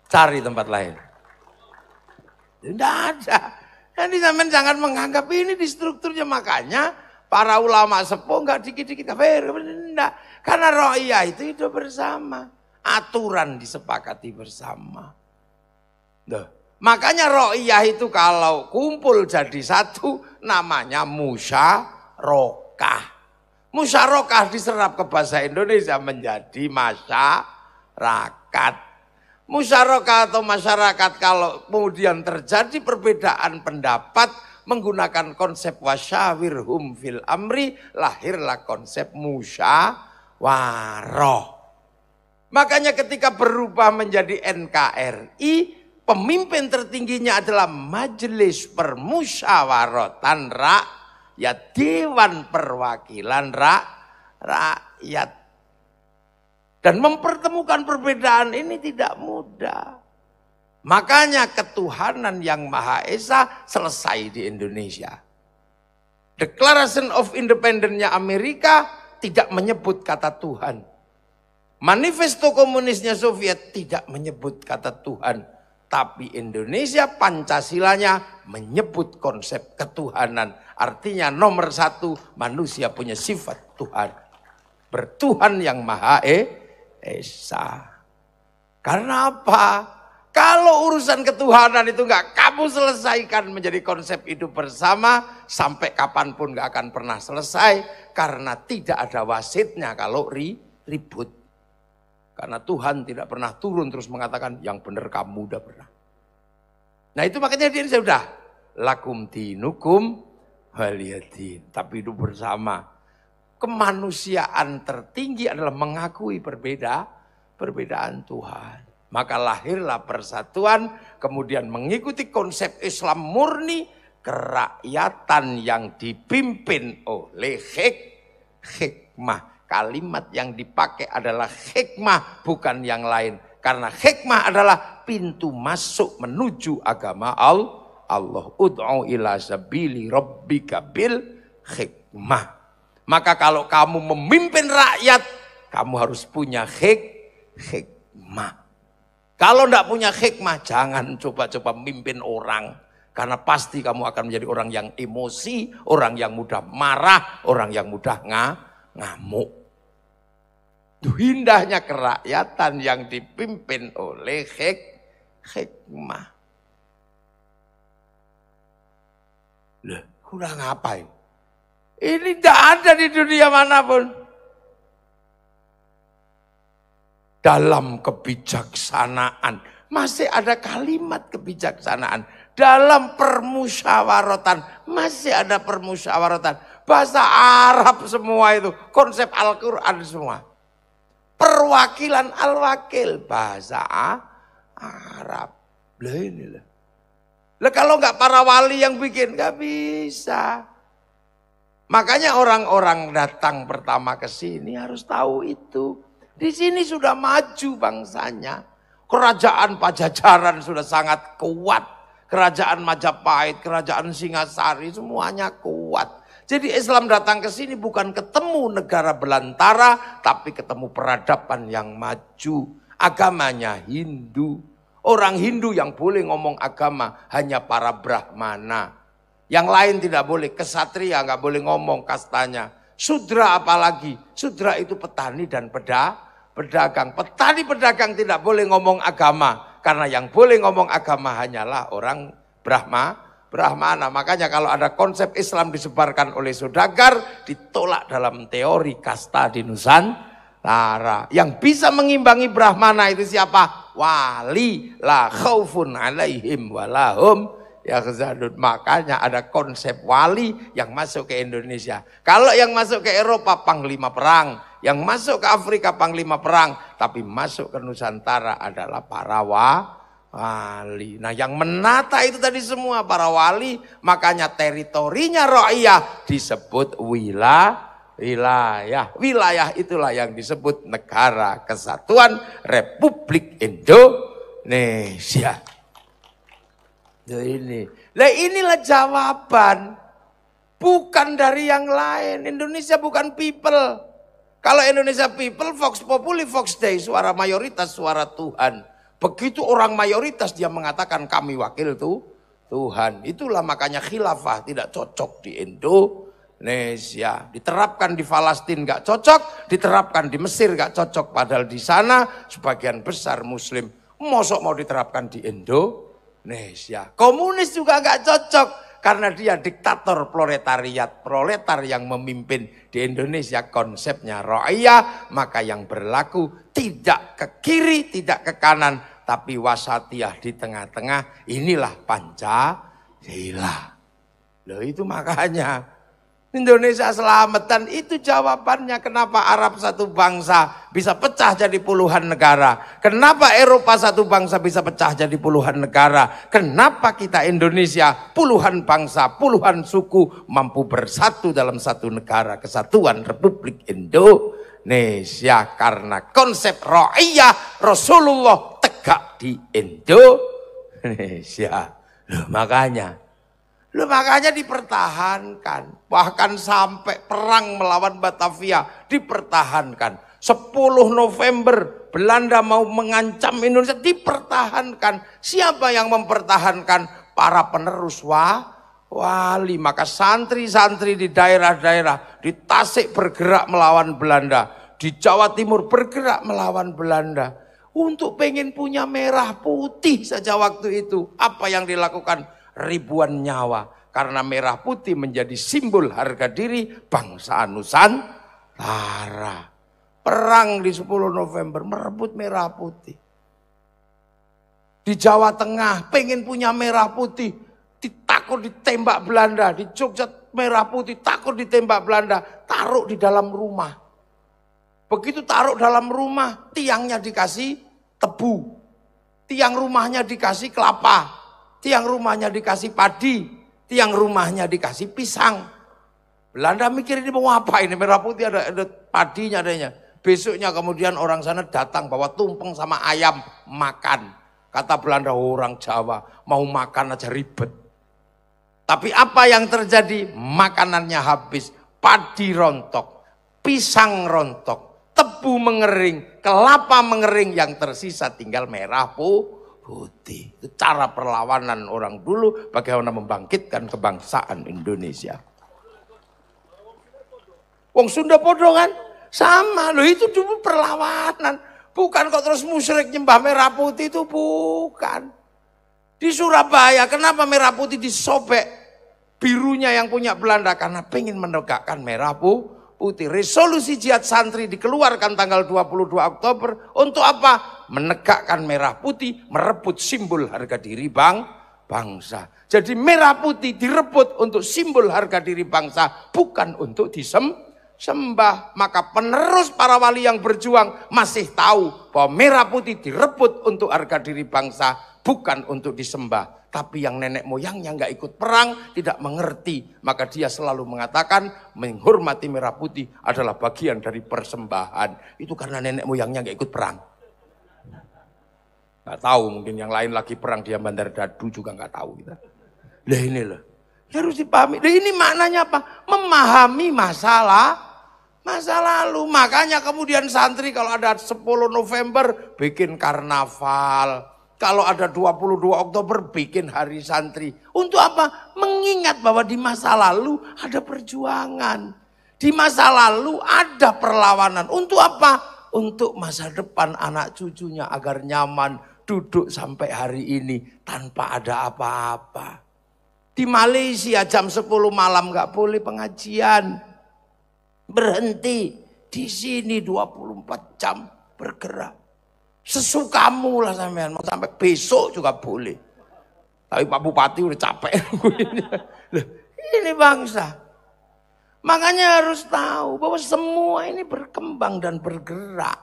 Cari tempat lain. Tidak ada. Jadi sampean jangan menganggap ini di strukturnya, makanya para ulama sepuh enggak dikit-dikit kafir, enggak. Karena ro'iyah itu hidup bersama, aturan disepakati bersama. Duh. Makanya ro'iyah itu kalau kumpul jadi satu namanya musyarakah. Musyarakah diserap ke bahasa Indonesia menjadi masyarakat. Musyarakah atau masyarakat kalau kemudian terjadi perbedaan pendapat menggunakan konsep wasyawirhum fil amri, lahirlah konsep musyawarah. Makanya ketika berubah menjadi NKRI, pemimpin tertingginya adalah Majelis Permusyawaratan Rakyat, Dewan Perwakilan Rakyat. Dan mempertemukan perbedaan ini tidak mudah. Makanya ketuhanan yang Maha Esa selesai di Indonesia. Declaration of Independence-nya Amerika tidak menyebut kata Tuhan. Manifesto komunisnya Soviet tidak menyebut kata Tuhan. Tapi Indonesia Pancasilanya menyebut konsep ketuhanan. Artinya nomor satu, manusia punya sifat Tuhan. Bertuhan yang Maha Esa. Karena apa? Kalau urusan ketuhanan itu enggak kamu selesaikan menjadi konsep hidup bersama, sampai kapanpun enggak akan pernah selesai. Karena tidak ada wasitnya kalau ribut. Karena Tuhan tidak pernah turun terus mengatakan yang benar kamu udah pernah. Nah itu makanya dia sudah lakum dinukum waliyadin. Tapi hidup bersama. Kemanusiaan tertinggi adalah mengakui perbedaan Tuhan. Maka lahirlah persatuan, kemudian mengikuti konsep Islam murni, kerakyatan yang dipimpin oleh hikmah. Kalimat yang dipakai adalah hikmah, bukan yang lain. Karena hikmah adalah pintu masuk menuju agama Allah. Ud'u ila sabili rabbika bil hikmah. Maka kalau kamu memimpin rakyat, kamu harus punya hikmah. Kalau tidak punya hikmah, jangan coba-coba memimpin orang. Karena pasti kamu akan menjadi orang yang emosi, orang yang mudah marah, orang yang mudah ngamuk. Indahnya kerakyatan yang dipimpin oleh hikmah. Loh, udah ngapain? Ini tidak ada di dunia manapun. Dalam kebijaksanaan, masih ada kalimat kebijaksanaan. Dalam permusyawaratan, masih ada permusyawaratan. Bahasa Arab semua itu, konsep Al-Quran semua. Perwakilan al-wakil, bahasa Arab. Lah inilah. Lah kalau nggak para wali yang bikin, nggak bisa. Makanya orang-orang datang pertama ke sini harus tahu itu. Di sini sudah maju bangsanya. Kerajaan Pajajaran sudah sangat kuat. Kerajaan Majapahit, kerajaan Singasari semuanya kuat. Jadi Islam datang ke sini bukan ketemu negara belantara, tapi ketemu peradaban yang maju. Agamanya Hindu. Orang Hindu yang boleh ngomong agama hanya para Brahmana. Yang lain tidak boleh, kesatria nggak boleh ngomong kastanya. Sudra apalagi, sudra itu petani dan pedagang. Petani pedagang tidak boleh ngomong agama. Karena yang boleh ngomong agama hanyalah orang Brahmana. Makanya kalau ada konsep Islam disebarkan oleh saudagar, ditolak dalam teori kasta di Nusantara. Yang bisa mengimbangi Brahmana itu siapa? Wali, la khaufun alaihim walahum yahzanun. Makanya ada konsep wali yang masuk ke Indonesia. Kalau yang masuk ke Eropa panglima perang, yang masuk ke Afrika panglima perang, tapi masuk ke Nusantara adalah para wali. Nah yang menata itu tadi semua para wali, makanya teritorinya Ra'iyah disebut wilayah. Wilayah itulah yang disebut Negara Kesatuan Republik Indonesia. Inilah jawaban. Bukan dari yang lain. Indonesia bukan people. Kalau Indonesia people, Vox Populi, Vox Dei, suara mayoritas, suara Tuhan. Begitu orang mayoritas dia mengatakan kami wakil Tuhan. Itulah makanya khilafah tidak cocok di Indonesia. Diterapkan di Palestina nggak cocok, diterapkan di Mesir nggak cocok. Padahal di sana sebagian besar Muslim. Mosok mau diterapkan di Indonesia. Komunis juga nggak cocok. Karena dia diktator proletariat. Proletar yang memimpin di Indonesia konsepnya ra'iyah. Maka yang berlaku tidak ke kiri, tidak ke kanan. Tapi wasatiyah di tengah-tengah. Inilah Pancasila. Loh itu makanya Indonesia selamatan itu jawabannya kenapa Arab satu bangsa bisa pecah jadi puluhan negara. Kenapa Eropa satu bangsa bisa pecah jadi puluhan negara. Kenapa kita Indonesia puluhan bangsa, puluhan suku mampu bersatu dalam satu negara. Kesatuan Republik Indonesia. Karena konsep ra'iyah Rasulullah tegak di Indonesia. Loh makanya dipertahankan. Bahkan sampai perang melawan Batavia dipertahankan. 10 November Belanda mau mengancam Indonesia dipertahankan. Siapa yang mempertahankan? Para penerus wali. Maka santri-santri di daerah-daerah di Tasik bergerak melawan Belanda. Di Jawa Timur bergerak melawan Belanda. Untuk pengen punya merah putih saja waktu itu. Apa yang dilakukan? Ribuan nyawa. Karena merah putih menjadi simbol harga diri bangsa Nusantara. Perang di 10 November merebut merah putih. Di Jawa Tengah pengen punya merah putih. Takut ditembak Belanda. Di Jogja merah putih takut ditembak Belanda. Taruh di dalam rumah. Begitu taruh dalam rumah, tiangnya dikasih tebu. Tiang rumahnya dikasih kelapa. Tiang rumahnya dikasih padi, tiang rumahnya dikasih pisang. Belanda mikir ini mau apa ini, merah putih ada padinya adanya. Besoknya kemudian orang sana datang bawa tumpeng sama ayam makan. Kata Belanda orang Jawa mau makan aja ribet. Tapi apa yang terjadi? Makanannya habis, padi rontok, pisang rontok, tebu mengering, kelapa mengering, yang tersisa tinggal merah putih. Itu cara perlawanan orang dulu bagaimana membangkitkan kebangsaan Indonesia. Wong Sunda podo kan? Sama loh, itu dulu perlawanan. Bukan kok terus musyrik nyembah merah putih, itu bukan. Di Surabaya kenapa merah putih disobek birunya yang punya Belanda? Karena pengen menegakkan merah putih. Resolusi jihad santri dikeluarkan tanggal 22 Oktober. Untuk apa? Menegakkan merah putih, merebut simbol harga diri bangsa. Jadi merah putih direbut untuk simbol harga diri bangsa, bukan untuk disembah. Maka penerus para wali yang berjuang masih tahu bahwa merah putih direbut untuk harga diri bangsa, bukan untuk disembah. Tapi yang nenek moyangnya nggak ikut perang, tidak mengerti. Maka dia selalu mengatakan menghormati merah putih adalah bagian dari persembahan. Itu karena nenek moyangnya nggak ikut perang. Nggak tahu, mungkin yang lain lagi perang dia Bandar Dadu juga nggak tahu kita. Lah ini loh, harus dipahami. Lah ini maknanya apa? Memahami masa lalu. Makanya kemudian santri kalau ada 10 November bikin karnaval. Kalau ada 22 Oktober bikin hari santri. Untuk apa? Mengingat bahwa di masa lalu ada perjuangan. Di masa lalu ada perlawanan. Untuk apa? Untuk masa depan anak cucunya agar nyaman duduk sampai hari ini tanpa ada apa-apa. Di Malaysia jam 10 malam nggak boleh pengajian. Berhenti. Di sini 24 jam bergerak. Sesukamu lah sampean, mau sampai besok juga boleh. Tapi Pak Bupati udah capek. Ini bangsa. Makanya harus tahu bahwa semua ini berkembang dan bergerak.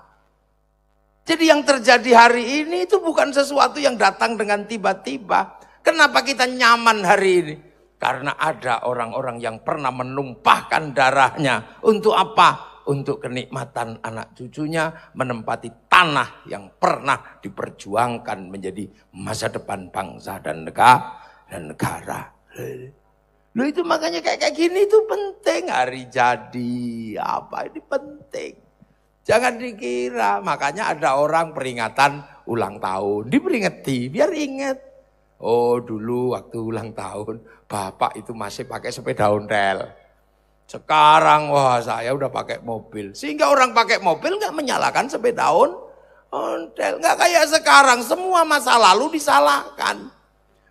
Jadi yang terjadi hari ini itu bukan sesuatu yang datang dengan tiba-tiba. Kenapa kita nyaman hari ini? Karena ada orang-orang yang pernah menumpahkan darahnya. Untuk apa? Untuk kenikmatan anak cucunya, menempati tanah yang pernah diperjuangkan menjadi masa depan bangsa dan negara. Loh itu makanya kayak gini itu penting, hari jadi apa ini penting. Jangan dikira, makanya ada orang peringatan ulang tahun, diperingati biar ingat. Oh dulu waktu ulang tahun, bapak itu masih pakai sepeda ontel. Sekarang wah saya udah pakai mobil. Sehingga orang pakai mobil nggak menyalahkan sepeda ontel. Nggak kayak sekarang, semua masa lalu disalahkan.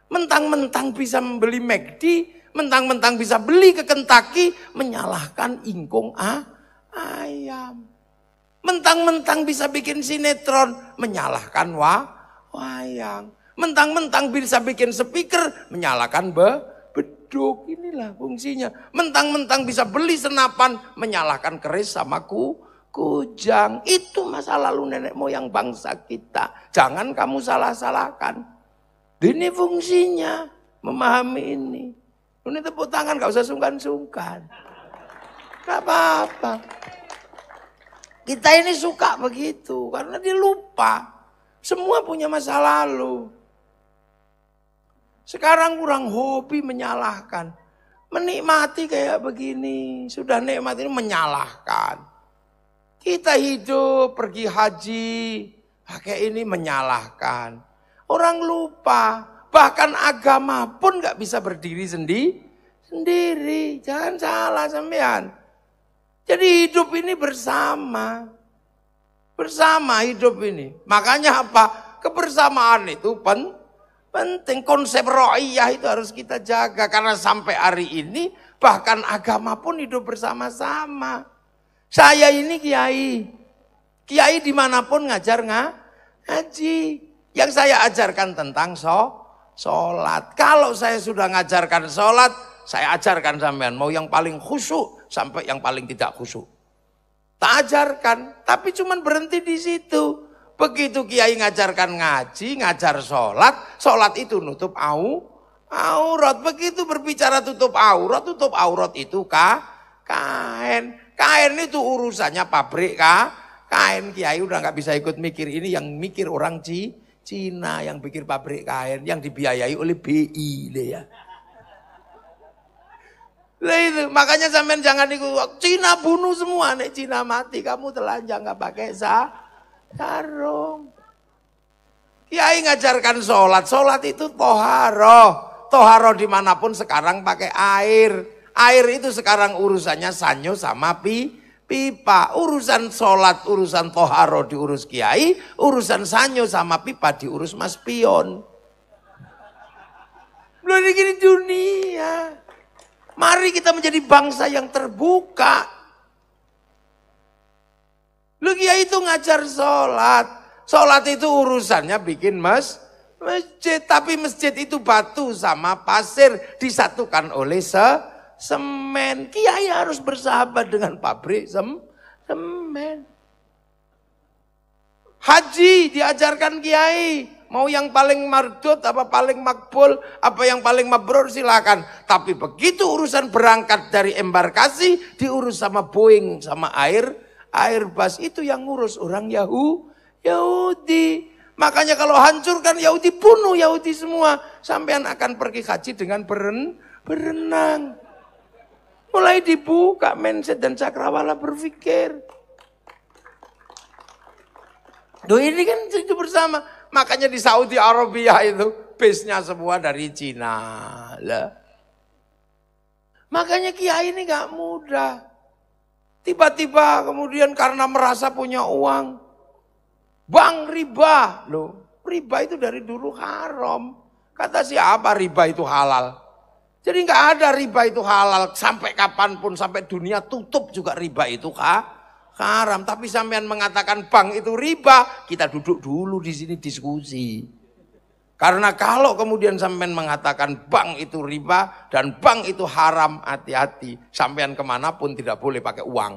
Mentang-mentang bisa membeli McD, mentang-mentang bisa beli ke Kentucky, menyalahkan ingkung ayam. Mentang-mentang bisa bikin sinetron, menyalahkan wayang. Mentang-mentang bisa bikin speaker, menyalahkan beduk. Inilah fungsinya. Mentang-mentang bisa beli senapan, menyalahkan keris sama kujang. Itu masa lalu nenek moyang bangsa kita. Jangan kamu salah-salahkan. Ini fungsinya, memahami ini. Ini tepuk tangan, gak usah sungkan-sungkan. Gak apa-apa. Kita ini suka begitu, karena dia lupa. Semua punya masa lalu. Sekarang kurang hobi menyalahkan. Menikmati kayak begini, sudah nikmat ini menyalahkan. Kita hidup, pergi haji, pakai ini menyalahkan. Orang lupa, bahkan agama pun gak bisa berdiri sendiri. Jangan salah sampean. Jadi hidup ini bersama hidup ini. Makanya apa? Kebersamaan itu penting. Konsep ro'iyah itu harus kita jaga. Karena sampai hari ini bahkan agama pun hidup bersama-sama. Saya ini kiai dimanapun ngajar ngaji. Yang saya ajarkan tentang sholat. Kalau saya sudah ngajarkan sholat, saya ajarkan sampean. Mau yang paling khusyuk sampai yang paling tidak khusyuk. Tak ajarkan, tapi cuman berhenti di situ. Begitu kiai ngajarkan ngaji, ngajar sholat itu nutup aurat. Begitu berbicara tutup aurat itu kain. Kain itu urusannya pabrik kain. Kiai udah nggak bisa ikut mikir, ini yang mikir orang Cina yang bikin pabrik kain yang dibiayai oleh BI ya. Lah itu makanya sampean jangan ikut Cina bunuh semua, nek Cina mati kamu telanjang nggak pakai sarung. Kiai ngajarkan sholat itu toharoh dimanapun sekarang pakai air itu sekarang urusannya sanyo sama pipa. Urusan sholat, urusan toharo diurus kiai, urusan sanyo sama pipa diurus mas pion. Belum gini dunia. Mari kita menjadi bangsa yang terbuka. Lu kiai itu ngajar sholat. Sholat itu urusannya bikin masjid. Tapi masjid itu batu sama pasir disatukan oleh semen. Kiai harus bersahabat dengan pabrik semen. Haji diajarkan kiai. Mau yang paling mardut, apa paling makbul, apa yang paling mabrur silakan. Tapi begitu urusan berangkat dari embarkasi, diurus sama Boeing, sama Airbus. Itu yang ngurus orang Yahudi. Makanya kalau hancurkan Yahudi, bunuh Yahudi semua. Sampean akan pergi haji dengan berenang. Mulai dibuka mindset dan cakrawala berpikir. Ini kan itu bersama. Makanya di Saudi Arabia itu base-nya semua dari Cina. Lah. Makanya kiai ini gak mudah. Tiba-tiba kemudian karena merasa punya uang. Bang riba. Loh, riba itu dari dulu haram. Kata siapa riba itu halal? Jadi gak ada riba itu halal. Sampai kapanpun, sampai dunia tutup juga riba itu haram. Tapi sampean mengatakan bank itu riba, kita duduk dulu di sini diskusi. Karena kalau kemudian sampean mengatakan bank itu riba dan bank itu haram, hati-hati. Sampean kemanapun tidak boleh pakai uang.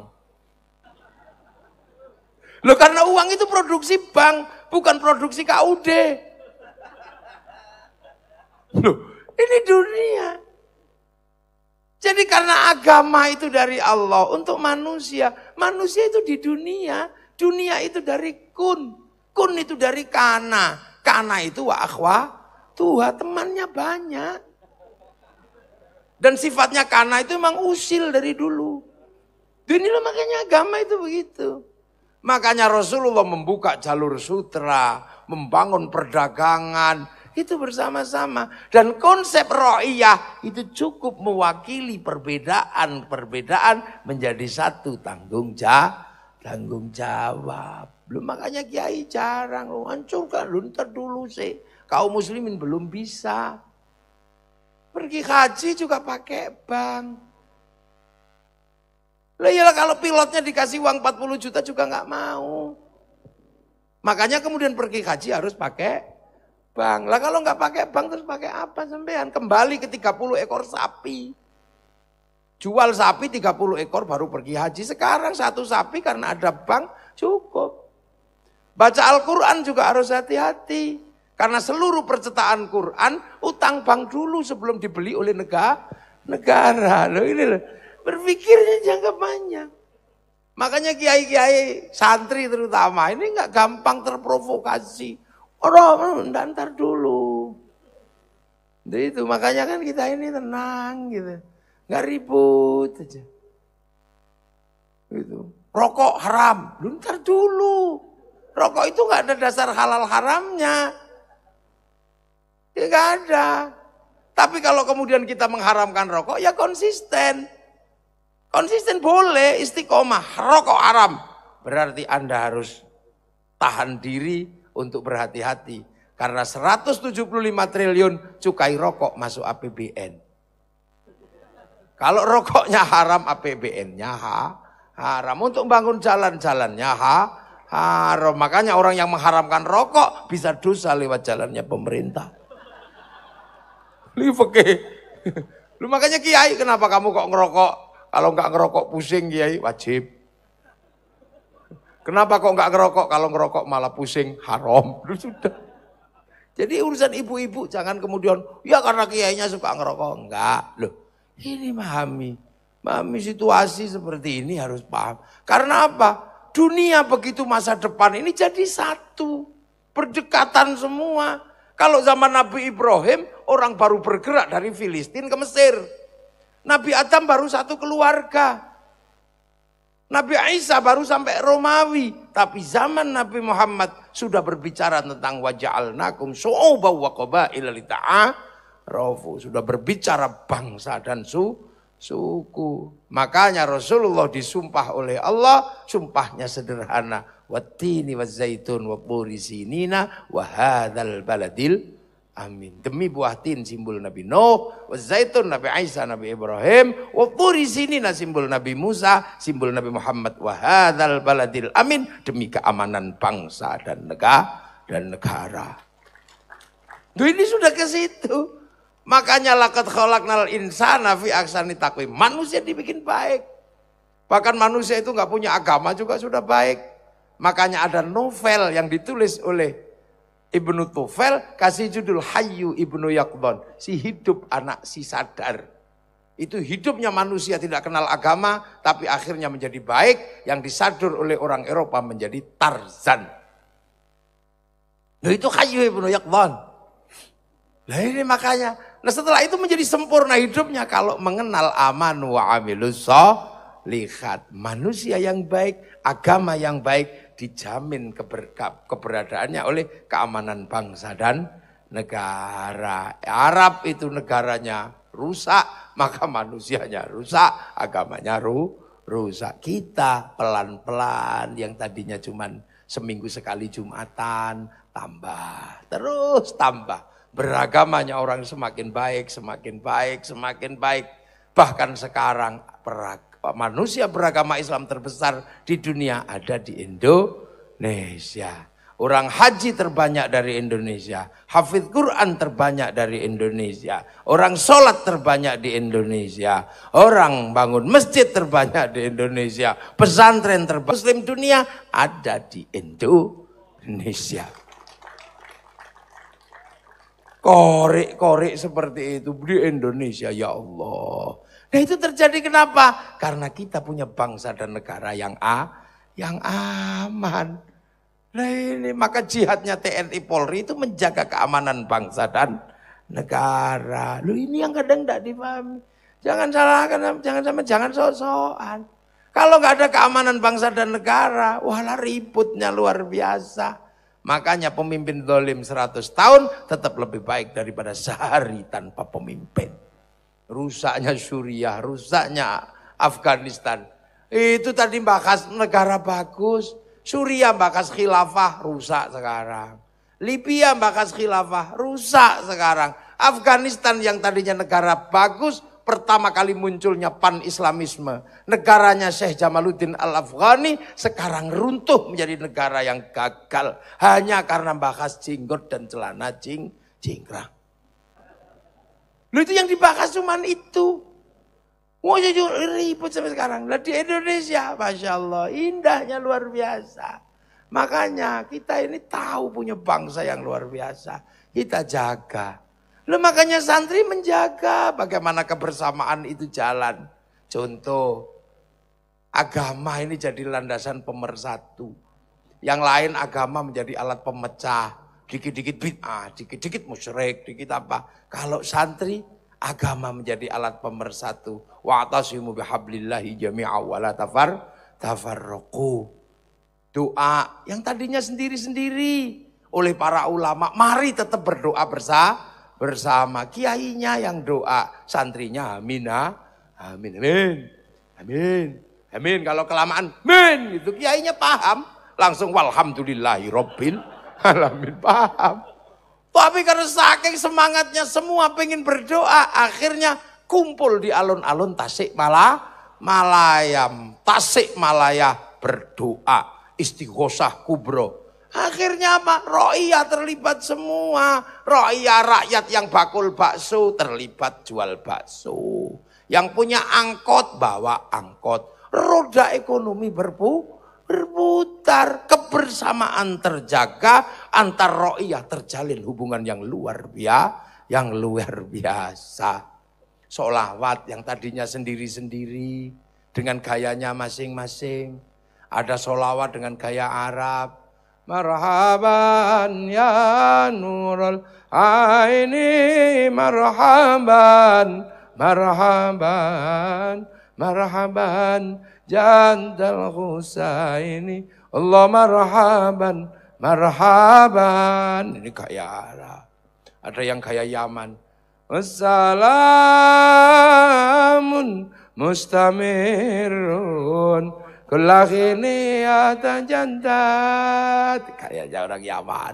Loh karena uang itu produksi bank, bukan produksi KUD. Loh ini dunia. Jadi karena agama itu dari Allah untuk manusia. Manusia itu di dunia. Dunia itu dari kun. Kun itu dari kana. Kana itu wa akhwa. Tuhan temannya banyak. Dan sifatnya kana itu memang usil dari dulu. Inilah makanya agama itu begitu. Makanya Rasulullah membuka jalur sutra. Membangun perdagangan. itu bersama-sama. Dan konsep ra'iyah itu cukup mewakili perbedaan menjadi satu tanggung jawab. Belum makanya kiai jarang lu hancurkan lu ntar dulu sih. Kaum muslimin belum bisa. Pergi haji juga pakai bank. Lah iyalah kalau pilotnya dikasih uang 40 juta juga nggak mau. Makanya kemudian pergi haji harus pakai bank. Lah kalau nggak pakai bank terus pakai apa sampean? Kembali ke 30 ekor sapi. Jual sapi 30 ekor baru pergi haji. Sekarang satu sapi karena ada bank cukup. Baca Al-Quran juga harus hati-hati. Karena seluruh percetakan Quran utang bank dulu sebelum dibeli oleh negara. Loh ini loh. Berpikirnya jangka panjang. Makanya kiai-kiai santri terutama ini nggak gampang terprovokasi. Orang ntar dulu. Jadi itu makanya kan kita ini tenang gitu. Nggak ribut aja. Gitu. Rokok haram. Lu ntar dulu. Rokok itu nggak ada dasar halal haramnya. Ya nggak ada. Tapi kalau kemudian kita mengharamkan rokok ya konsisten. Konsisten boleh, istiqomah, rokok haram. Berarti Anda harus tahan diri untuk berhati-hati. Karena 175 triliun cukai rokok masuk APBN. Kalau rokoknya haram, APBN-nya haram. Untuk bangun jalan-jalannya haram. Makanya orang yang mengharamkan rokok bisa dosa lewat jalannya pemerintah. Lu makanya kiai, kenapa kamu kok ngerokok? Kalau enggak ngerokok pusing kiai, wajib. Kenapa kok enggak ngerokok? Kalau ngerokok malah pusing, haram. Sudah. Jadi urusan ibu-ibu jangan kemudian, ya karena kiainya suka ngerokok. Enggak. Loh, ini memahami situasi seperti ini harus paham. Karena apa? Dunia begitu masa depan ini jadi satu. Berdekatan semua. Kalau zaman Nabi Ibrahim, orang baru bergerak dari Filistin ke Mesir. Nabi Adam baru satu keluarga. Nabi Isa baru sampai Romawi. Tapi zaman Nabi Muhammad sudah berbicara tentang waja'alnakum syu'uban wa qabaila lita'arafu. Sudah berbicara bangsa dan suku. Makanya Rasulullah disumpah oleh Allah. Sumpahnya sederhana. Wattini wazzaitun wa turi sinina wa hadzal baladil amin. Demi buah tin simbol Nabi Nuh, zaitun Nabi Isa, Nabi Ibrahim, wa turi sinina simbol Nabi Musa, simbol Nabi Muhammad, wa hadzal baladil amin, demi keamanan bangsa dan negara. Duh, ini sudah ke situ. Makanya laqad khalaqnal insana fi ahsani taqwim. Manusia dibikin baik. Bahkan manusia itu nggak punya agama juga sudah baik. Makanya ada novel yang ditulis oleh Ibnu Tufel kasih judul Hayyu Ibnu Yaqdhan, si hidup anak si sadar. Itu hidupnya manusia tidak kenal agama tapi akhirnya menjadi baik, yang disadur oleh orang Eropa menjadi Tarzan. Nah itu Hayyu Ibnu Yaqdhan. Nah ini makanya, nah setelah itu menjadi sempurna hidupnya kalau mengenal aman wa amilus sholihat. Manusia yang baik, agama yang baik, dijamin keberadaannya oleh keamanan bangsa dan negara. Arab itu negaranya rusak, maka manusianya rusak, agamanya rusak. Kita pelan-pelan yang tadinya cuman seminggu sekali Jumatan, terus tambah. Beragamanya orang semakin baik, semakin baik, semakin baik. Bahkan sekarang manusia beragama Islam terbesar di dunia ada di Indonesia. Orang haji terbanyak dari Indonesia. Hafidz Quran terbanyak dari Indonesia. Orang sholat terbanyak di Indonesia. Orang bangun masjid terbanyak di Indonesia. Pesantren terbanyak Muslim dunia ada di Indonesia. Korek-korek seperti itu di Indonesia, ya Allah. Nah itu terjadi kenapa? Karena kita punya bangsa dan negara yang aman. Nah ini maka jihadnya TNI Polri itu menjaga keamanan bangsa dan negara. Loh ini yang kadang tidak dipahami. Jangan salahkan, jangan sok-sokan. Kalau nggak ada keamanan bangsa dan negara, walah ributnya luar biasa. Makanya pemimpin zalim 100 tahun tetap lebih baik daripada sehari tanpa pemimpin. Rusaknya Suriah, rusaknya Afghanistan. Itu tadi bahas negara bagus. Suriah bahas khilafah, rusak sekarang. Libya bahas khilafah, rusak sekarang. Afghanistan yang tadinya negara bagus, pertama kali munculnya pan-islamisme. Negaranya Syekh Jamaluddin Al-Afghani sekarang runtuh menjadi negara yang gagal. Hanya karena bahas jenggot dan celana cingkrang. Lu itu yang dibahas cuman itu. Wah ribut sampai sekarang. Lah di Indonesia, Masya Allah, indahnya luar biasa. Makanya kita ini tahu punya bangsa yang luar biasa. Kita jaga. Loh, makanya santri menjaga bagaimana kebersamaan itu jalan. Contoh, agama ini jadi landasan pemersatu. Yang lain agama menjadi alat pemecah. Dikit-dikit bid'ah, dikit-dikit musyrik, dikit apa. Kalau santri, agama menjadi alat pemersatu. Wa'tasimu bihablillahi jami'a wa la tafarraqu. Doa yang tadinya sendiri-sendiri oleh para ulama. Mari tetap berdoa bersama. Kiainya yang doa, santrinya amin, amin, amin, amin, amin. Kalau kelamaan, amin, itu kiainya paham, langsung walhamdulillahi robbil alamin, paham. Tapi karena saking semangatnya semua pengen berdoa, akhirnya kumpul di alun-alun Tasikmalaya berdoa, istighosah kubro. Akhirnya apa? Ro'iyah terlibat semua. Ro'iyah rakyat yang bakul bakso terlibat jual bakso. Yang punya angkot bawa angkot. Roda ekonomi berputar. Kebersamaan terjaga. Antar ro'iyah terjalin hubungan yang luar biasa. Sholawat yang tadinya sendiri-sendiri. Dengan gayanya masing-masing. Ada sholawat dengan gaya Arab. Marhaban ya nurul aini, marhaban, marhaban, marhaban jandal Husaini, Allah marhaban, marhaban. Ini gaya Arab. Ada yang gaya Yaman. Wassalamun mustamirun Kulakini ata jantat. Kayaknya orang Yaman.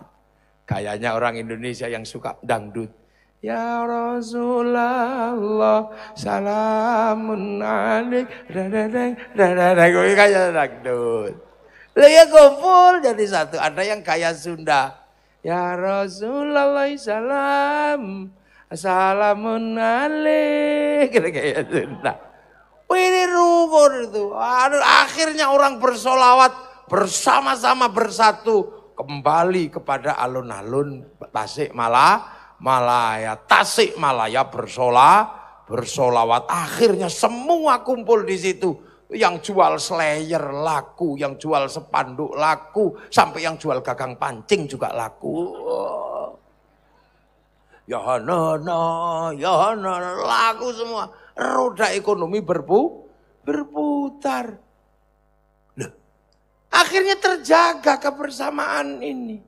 Kayaknya orang Indonesia yang suka dangdut. Ya Rasulullah salamun alaik. Kayak dangdut. Lah ya kumpul jadi satu. Ada yang kayak Sunda. Ya Rasulullah salam. Salamun alaik. Kayak Sunda. Ini rukun itu. Akhirnya orang bersolawat bersama-sama bersatu. Kembali kepada alun-alun Tasikmalaya. Tasikmalaya bersolawat. Akhirnya semua kumpul di situ. Yang jual slayer laku. Yang jual sepanduk laku. Sampai yang jual gagang pancing juga laku. Ya laku semua. Roda ekonomi berputar. Loh, akhirnya terjaga kebersamaan ini.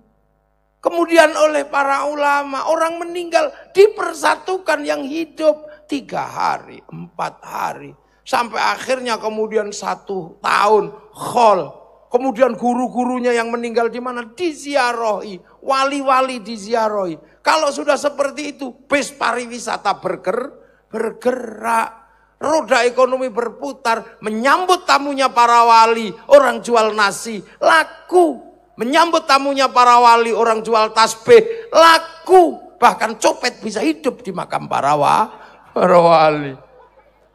Kemudian oleh para ulama, orang meninggal dipersatukan yang hidup 3 hari, 4 hari. Sampai akhirnya kemudian 1 tahun khol. Kemudian guru-gurunya yang meninggal di mana? Diziarahi. Wali-wali diziarahi. Kalau sudah seperti itu, bis pariwisata bergerak. Roda ekonomi berputar, menyambut tamunya para wali, orang jual nasi, laku. Menyambut tamunya para wali, orang jual tasbih, laku. Bahkan copet bisa hidup di makam para wali.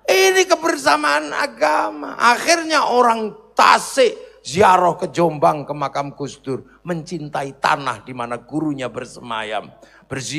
Ini kebersamaan agama. Akhirnya orang Tasik ziarah ke Jombang ke makam Gus Dur, mencintai tanah di mana gurunya bersemayam.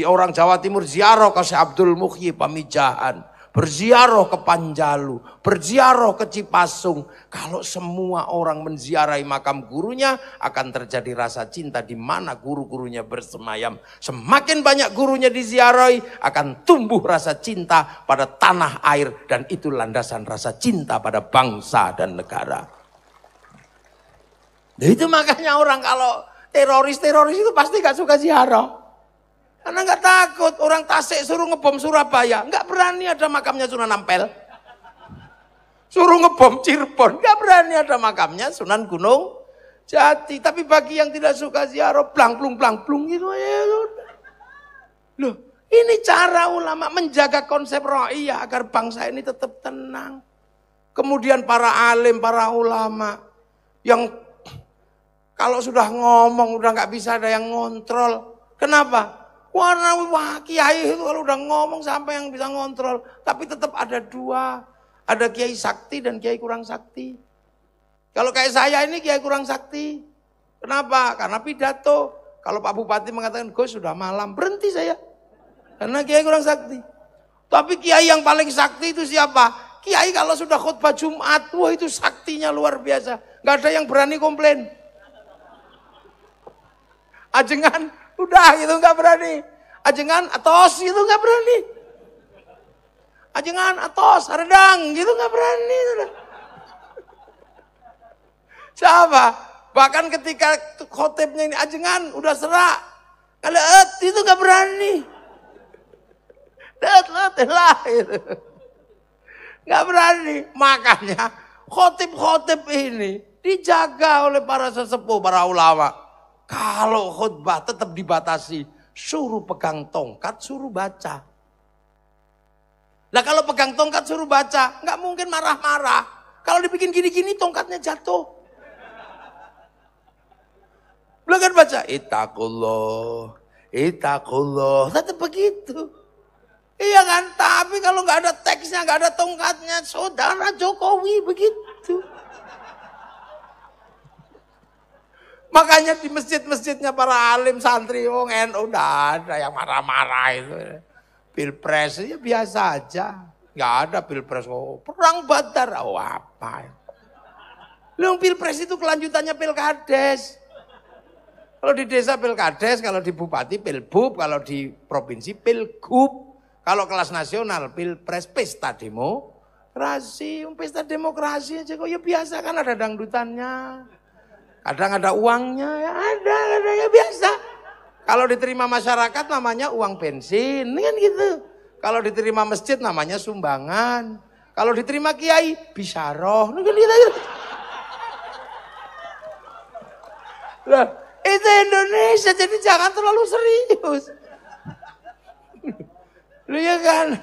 Orang Jawa Timur ziarah ke Syekh Abdul Muhyi Pamijahan, berziarah ke Panjalu, berziarah ke Cipasung. Kalau semua orang menziarahi makam gurunya, akan terjadi rasa cinta di mana guru-gurunya bersemayam. Semakin banyak gurunya diziarahi, akan tumbuh rasa cinta pada tanah air, dan itu landasan rasa cinta pada bangsa dan negara. Nah, itu makanya orang kalau teroris itu pasti gak suka ziarah. Karena gak takut, orang Tasik suruh ngebom Surabaya, gak berani ada makamnya Sunan Ampel. Suruh ngebom Cirebon, gak berani ada makamnya Sunan Gunung Jati. Tapi bagi yang tidak suka ziarah, blang plung gitu ya. Loh, ini cara ulama menjaga konsep ra'iyah agar bangsa ini tetap tenang. Kemudian para alim, para ulama yang kalau sudah ngomong udah nggak bisa ada yang ngontrol. Kenapa? Wah, kiai itu kalau udah ngomong sampai yang bisa ngontrol. Tapi tetap ada dua. Ada kiai sakti dan kiai kurang sakti. Kalau kayak saya ini kiai kurang sakti. Kenapa? Karena pidato. Kalau Pak Bupati mengatakan, Gus sudah malam, berhenti saya. Karena kiai kurang sakti. Tapi kiai yang paling sakti itu siapa? Kiai kalau sudah khutbah Jumat, wah itu saktinya luar biasa. Gak ada yang berani komplain. Ajengan, udah gitu gak berani. Ajengan, atos gitu gak berani. Ajengan, atos, redang gitu gak berani. Siapa? Bahkan ketika khotibnya ini ajengan, udah serak. Kalau itu gak berani. Lah itu. Gak berani. Makanya khotib-khotib ini dijaga oleh para sesepuh, para ulama. Kalau khutbah tetap dibatasi. Suruh pegang tongkat, suruh baca. Nah kalau pegang tongkat suruh baca, gak mungkin marah-marah. Kalau dibikin gini-gini tongkatnya jatuh. Belakang baca. Itakullah. Tetap begitu. Iya kan, tapi kalau nggak ada teksnya, nggak ada tongkatnya, saudara Jokowi begitu. Makanya di masjid-masjidnya para alim santri, NU nggak ada yang marah-marah itu. Pilpres ya biasa aja, nggak ada pilpres. Perang Badar, apa? Yang pilpres itu kelanjutannya pilkades. Kalau di desa pilkades, kalau di bupati pilbub, kalau di provinsi pilgub. Kalau kelas nasional, pilpres, pesta demokrasi. Pesta demokrasi aja kok ya biasa kan ada dangdutannya. Kadang ada uangnya, ya ada ya biasa. Kalau diterima masyarakat namanya uang bensin, kan gitu. Kalau diterima masjid namanya sumbangan. Kalau diterima kiai, bisyarah, kan gitu. Lah, itu Indonesia, jadi jangan terlalu serius. Lu ya kan?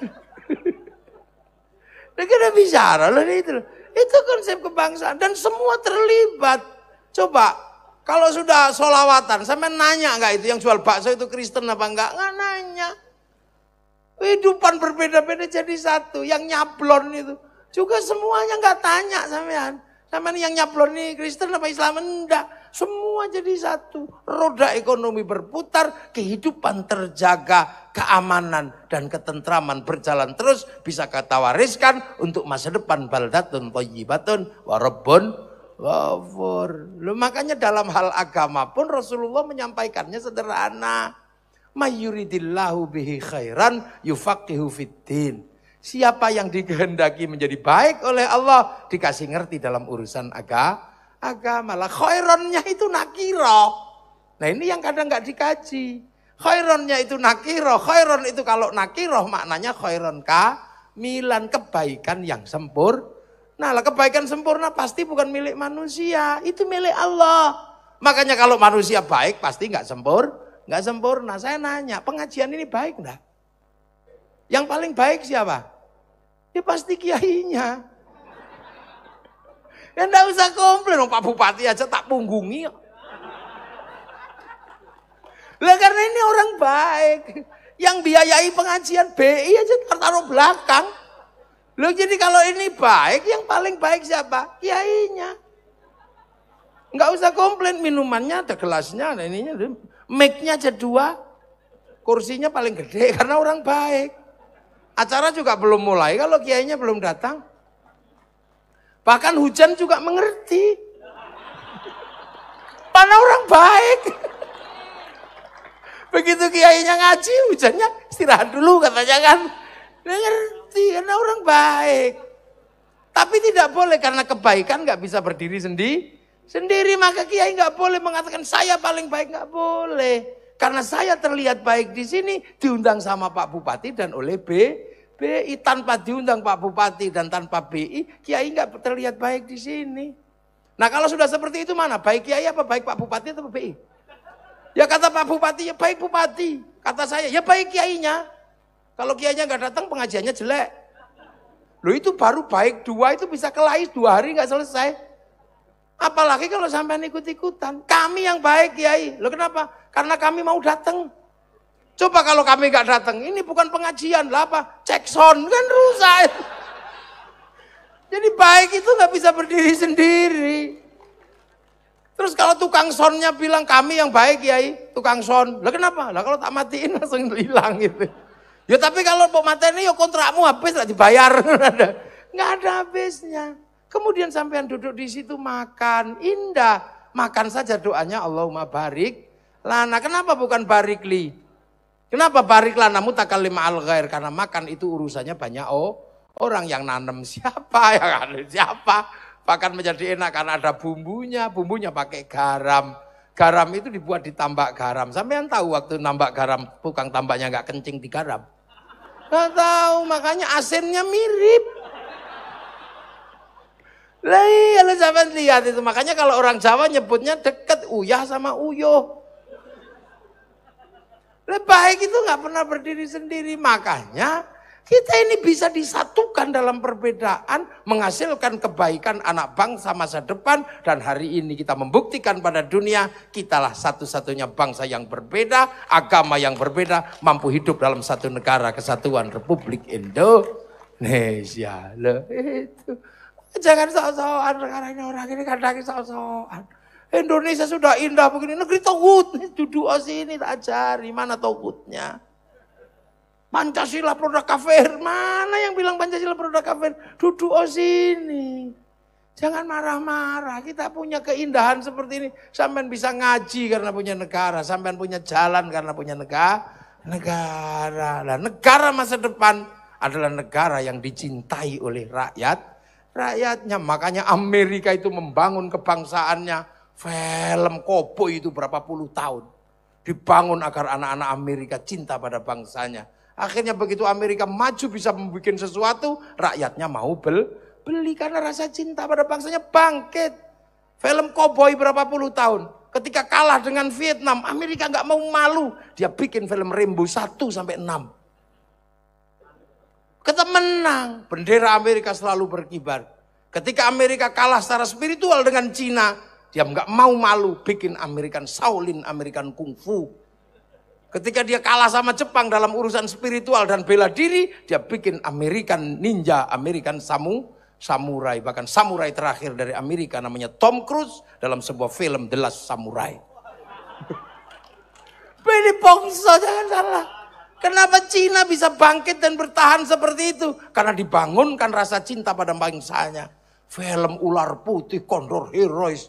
Negara bicara loh itu. Itu konsep kebangsaan dan semua terlibat. Coba kalau sudah sholawatan, sampai nanya nggak itu yang jual bakso itu Kristen apa enggak? Nggak nanya. Kehidupan berbeda-beda jadi satu. Yang nyablon itu juga semuanya nggak tanya sampean. Sampean yang nyablon ini Kristen apa Islam? Enggak. Semua jadi satu. Roda ekonomi berputar, kehidupan terjaga, keamanan dan ketentraman berjalan terus. Bisa kita wariskan untuk masa depan. Baldatun thayyibatun wa rabbun ghafur. Makanya dalam hal agama pun Rasulullah menyampaikannya sederhana. Mayyuridillahu bihi khairan yufaqihu fiddin. Siapa yang dikehendaki menjadi baik oleh Allah, dikasih ngerti dalam urusan agama. Lah khaironnya itu nakiro. Nah ini yang kadang nggak dikaji. Khaironnya itu nakiro. Khairon itu kalau nakiro maknanya khairon kamilan, kebaikan yang sempurna. Nah lah kebaikan sempurna pasti bukan milik manusia, itu milik Allah. Makanya kalau manusia baik pasti nggak sempurna. Saya nanya, pengajian ini baik enggak? Yang paling baik siapa? Ya pasti kiainya. Ya enggak usah komplain, Pak Bupati aja tak punggungi. Lah karena ini orang baik. Yang biayai pengajian BI aja taruh belakang. Loh jadi kalau ini baik, yang paling baik siapa? Kiainya. Enggak usah komplain, minumannya ada gelasnya, ada ininya. Mic-nya aja 2. Kursinya paling gede karena orang baik. Acara juga belum mulai kalau kiainya belum datang. Bahkan hujan juga mengerti. Mana orang baik. Begitu kiainya ngaji, hujannya istirahat dulu katanya kan. Ngerti, karena orang baik. Tapi tidak boleh karena kebaikan gak bisa berdiri Sendiri, maka kiai nggak boleh mengatakan saya paling baik, nggak boleh. Karena saya terlihat baik di sini, diundang sama Pak Bupati dan oleh BI. Tanpa diundang Pak Bupati dan tanpa BI, kiai nggak terlihat baik di sini. Nah kalau sudah seperti itu mana? Baik kiai apa baik Pak Bupati atau BI? Ya kata Pak Bupati, ya baik Bupati. Kata saya, ya baik kiainya. Kalau kiainya nggak datang, pengajiannya jelek. Loh itu baru baik dua, itu bisa kelahi 2 hari nggak selesai. Apalagi kalau sampai ikut-ikutan. Kami yang baik kiai. Loh kenapa? Karena kami mau datang. Coba kalau kami nggak datang, ini bukan pengajian lah apa? Cek sound kan rusak. Jadi baik itu nggak bisa berdiri sendiri. Terus kalau tukang soundnya bilang kami yang baik kiai, tukang sound. Lah kenapa? Lah kalau tak matiin langsung hilang gitu. Ya tapi kalau mau matiin ya kontrakmu habis lah dibayar. Nggak ada habisnya. Kemudian sampean duduk di situ makan, indah. Makan saja doanya Allahumma barik lana. Kenapa bukan barik li? Kenapa barik lana mutakallim al ghair? Karena makan itu urusannya banyak orang yang nanam siapa, yang ada siapa. Bahkan menjadi enak karena ada bumbunya. Bumbunya pakai garam. Garam itu dibuat di tambak garam. Sampean tahu waktu nambak garam, tukang tambaknya nggak kencing di garam? Nggak tahu, makanya asinnya mirip. Lah iya, sampean lihat itu. Makanya kalau orang Jawa nyebutnya deket uyah sama uyuh. Lah baik itu nggak pernah berdiri sendiri. Makanya kita ini bisa disatukan dalam perbedaan, menghasilkan kebaikan anak bangsa masa depan. Dan hari ini kita membuktikan pada dunia, kitalah satu-satunya bangsa yang berbeda, agama yang berbeda, mampu hidup dalam satu negara kesatuan Republik Indonesia. Loh itu. Jangan sok-sokan, sekarang ini orang ini kadang sok-sokan. Indonesia sudah indah begini, negeri togut. Duduk sini tak ajari, mana togutnya? Pancasila produk kafir, mana yang bilang Pancasila produk kafir? Duduk sini. Jangan marah-marah, kita punya keindahan seperti ini. Sampean bisa ngaji karena punya negara, sampean punya jalan karena punya negara. Lah negara masa depan adalah negara yang dicintai oleh rakyatnya. Makanya Amerika itu membangun kebangsaannya. Film koboi itu berapa puluh tahun. Dibangun agar anak-anak Amerika cinta pada bangsanya. Akhirnya begitu Amerika maju bisa membuat sesuatu, rakyatnya mau beli karena rasa cinta pada bangsanya bangkit. Film koboi berapa puluh tahun. Ketika kalah dengan Vietnam, Amerika nggak mau malu. Dia bikin film Rambo 1 sampai 6. Kita menang, bendera Amerika selalu berkibar. Ketika Amerika kalah secara spiritual dengan Cina, dia nggak mau malu bikin American Shaolin, American Kung Fu. Ketika dia kalah sama Jepang dalam urusan spiritual dan bela diri, dia bikin American Ninja, American Samurai. Bahkan samurai terakhir dari Amerika namanya Tom Cruise dalam sebuah film The Last Samurai. Ini bangsa, jangan salah. Kenapa Cina bisa bangkit dan bertahan seperti itu? Karena dibangunkan rasa cinta pada bangsanya. Film Ular Putih, Kondor Heroes,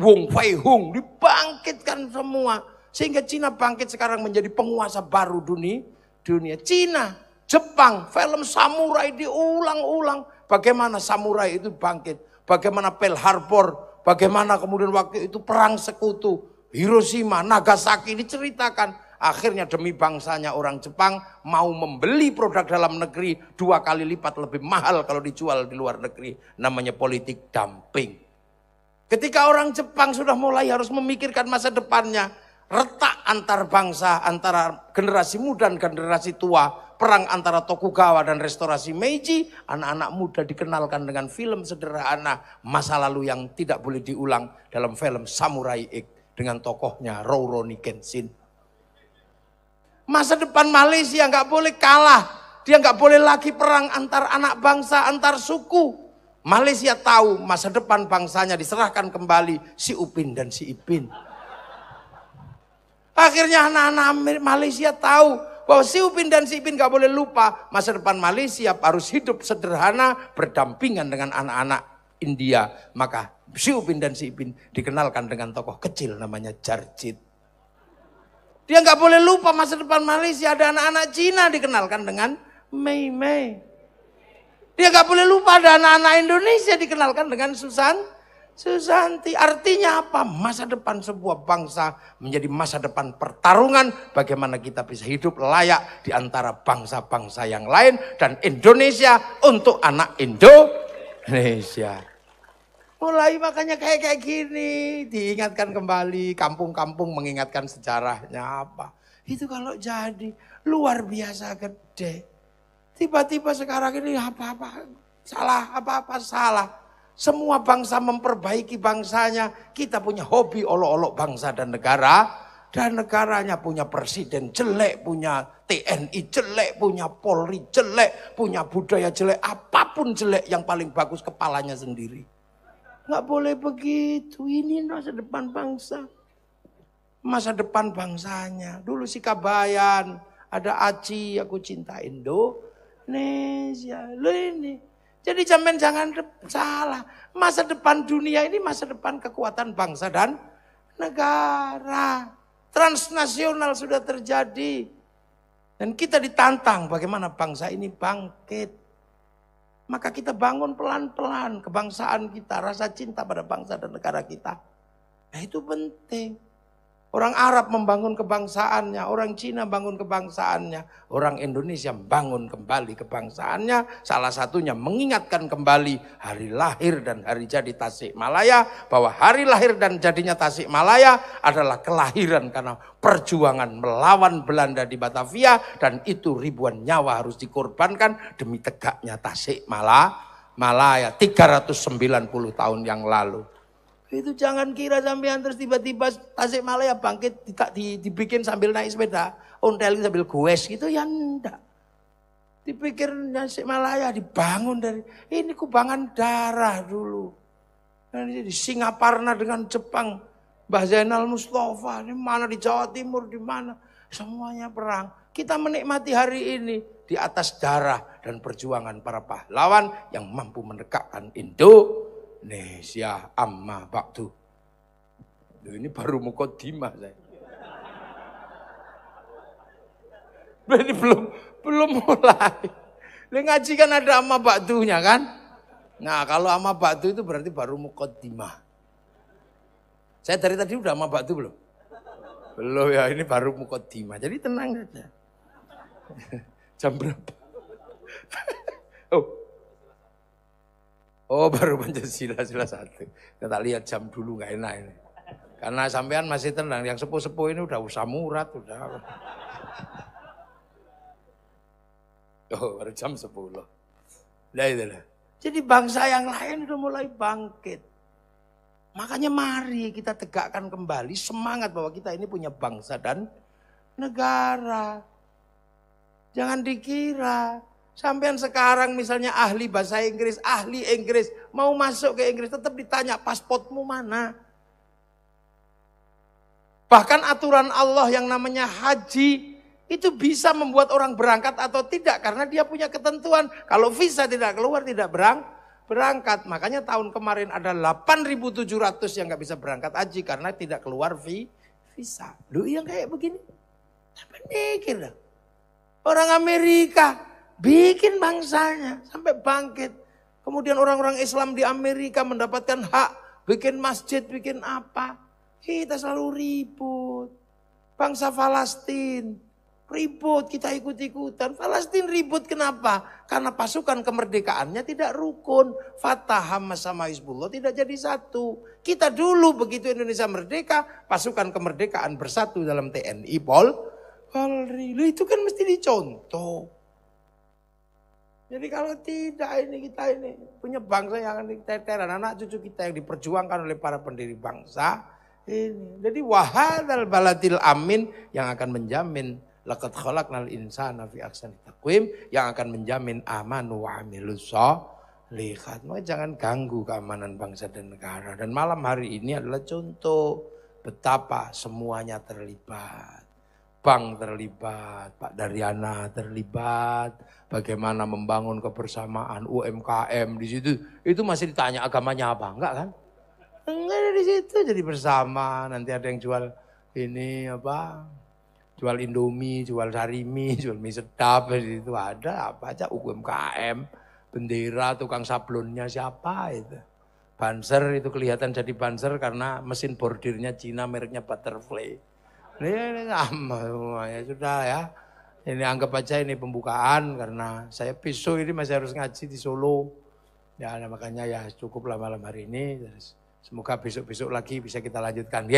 Wong Fei Hung dibangkitkan semua. Sehingga Cina bangkit sekarang menjadi penguasa baru dunia. Cina, Jepang, film samurai diulang-ulang. Bagaimana samurai itu bangkit. Bagaimana Pearl Harbor. Bagaimana kemudian waktu itu perang sekutu. Hiroshima, Nagasaki diceritakan. Akhirnya demi bangsanya orang Jepang mau membeli produk dalam negeri 2 kali lipat lebih mahal kalau dijual di luar negeri. Namanya politik dumping. Ketika orang Jepang sudah mulai harus memikirkan masa depannya. Retak antar bangsa, antara generasi muda dan generasi tua. Perang antara Tokugawa dan restorasi Meiji. Anak-anak muda dikenalkan dengan film sederhana. Masa lalu yang tidak boleh diulang dalam film Samurai X. Dengan tokohnya Rurouni Kenshin. Masa depan Malaysia nggak boleh kalah. Dia nggak boleh lagi perang antar anak bangsa, antar suku. Malaysia tahu masa depan bangsanya diserahkan kembali si Upin dan si Ipin. Akhirnya anak-anak Malaysia tahu bahwa si Upin dan si Ipin nggak boleh lupa masa depan Malaysia harus hidup sederhana berdampingan dengan anak-anak India. Maka si Upin dan si Ipin dikenalkan dengan tokoh kecil namanya Jarjit. Dia nggak boleh lupa masa depan Malaysia ada anak-anak Cina dikenalkan dengan Mei Mei. Dia nggak boleh lupa ada anak-anak Indonesia dikenalkan dengan Susan Susanti. Artinya apa? Masa depan sebuah bangsa menjadi masa depan pertarungan. Bagaimana kita bisa hidup layak di antara bangsa-bangsa yang lain. Dan Indonesia untuk anak Indonesia. Mulai makanya kayak gini. Diingatkan kembali. Kampung-kampung mengingatkan sejarahnya apa. Itu kalau jadi luar biasa gede. Tiba-tiba sekarang ini apa-apa salah, apa-apa salah. Semua bangsa memperbaiki bangsanya. Kita punya hobi olok-olok bangsa dan negara. Dan negaranya punya presiden jelek, punya TNI jelek, punya Polri jelek, punya budaya jelek. Apapun jelek, yang paling bagus kepalanya sendiri. Nggak boleh begitu. Ini masa depan bangsa. Masa depan bangsanya. Dulu si Kabayan, ada Aci, aku cinta Indonesia. Loh ini. Jadi jangan salah. Masa depan dunia ini masa depan kekuatan bangsa dan negara. Transnasional sudah terjadi. Dan kita ditantang bagaimana bangsa ini bangkit. Maka kita bangun pelan-pelan kebangsaan kita. Rasa cinta pada bangsa dan negara kita. Nah itu penting. Orang Arab membangun kebangsaannya, orang Cina bangun kebangsaannya, orang Indonesia bangun kembali kebangsaannya. Salah satunya mengingatkan kembali hari lahir dan hari jadi Tasikmalaya, bahwa hari lahir dan jadinya Tasikmalaya adalah kelahiran karena perjuangan melawan Belanda di Batavia, dan itu ribuan nyawa harus dikorbankan demi tegaknya Tasikmalaya 390 tahun yang lalu. Itu jangan kira sampean terus tiba-tiba Tasikmalaya bangkit dibikin sambil naik sepeda, ontel sambil goes gitu ya enggak. Dipikir Tasikmalaya dibangun dari ini kubangan darah dulu. Di Singaparna dengan Jepang, Mbah Zainal Mustafa, di mana di Jawa Timur, di mana semuanya perang. Kita menikmati hari ini di atas darah dan perjuangan para pahlawan yang mampu menegakkan Indonesia amma ba'du. Ini baru mukaddimah saya. Ini belum mulai. Ngaji kan ada amma ba'dunya kan? Nah, kalau amma ba'du itu berarti baru mukaddimah. Saya dari tadi udah amma ba'du belum? Belum ya, ini baru mukaddimah. Jadi tenang saja. Jam berapa? Oh baru Pancasila sila 1. Kita lihat jam dulu nggak enak ini. Karena sampean masih tenang, yang sepuh-sepuh ini udah usah murat, udah. Oh baru jam 10. Nah itulah. Jadi bangsa yang lain udah mulai bangkit. Makanya mari kita tegakkan kembali semangat bahwa kita ini punya bangsa dan negara. Jangan dikira. Sampean sekarang misalnya ahli bahasa Inggris, ahli Inggris, mau masuk ke Inggris tetap ditanya pasportmu mana. Bahkan aturan Allah yang namanya haji itu bisa membuat orang berangkat atau tidak karena dia punya ketentuan. Kalau visa tidak keluar tidak berangkat. Makanya tahun kemarin ada 8.700 yang nggak bisa berangkat haji karena tidak keluar visa. Loh yang kayak begini. Apa mikir dah? Orang Amerika bikin bangsanya sampai bangkit. Kemudian orang-orang Islam di Amerika mendapatkan hak. Bikin masjid, bikin apa. Kita selalu ribut. Bangsa Palestina ribut, kita ikut-ikutan. Palestina ribut kenapa? Karena pasukan kemerdekaannya tidak rukun. Fatah, Hamas sama Hizbullah tidak jadi satu. Kita dulu begitu Indonesia merdeka, pasukan kemerdekaan bersatu dalam TNI Polri. Itu kan mesti dicontoh. Jadi kalau tidak ini kita ini punya bangsa yang akan diteteran, anak cucu kita yang diperjuangkan oleh para pendiri bangsa ini. Jadi wahadal baladil amin yang akan menjamin laqad khalaqnal insana fi ahsani taqwim, yang akan menjamin amanu wa amilus sholihat. Jangan ganggu keamanan bangsa dan negara. Dan malam hari ini adalah contoh betapa semuanya terlibat. Bank terlibat, Pak Daryana terlibat, bagaimana membangun kebersamaan UMKM di situ. Itu masih ditanya agamanya apa? Enggak kan? Enggak ada di situ, jadi bersama. Nanti ada yang jual ini apa? Jual Indomie, jual Sarimi, jual mie sedap, di situ ada apa aja UMKM, bendera, tukang sablonnya siapa itu. Banser itu kelihatan jadi Banser karena mesin bordirnya Cina mereknya Butterfly. Ini sama semuanya sudah ya. Ini anggap aja ini pembukaan karena saya besok ini masih harus ngaji di Solo. Ya makanya ya cukuplah malam hari ini. Semoga besok-besok lagi bisa kita lanjutkan.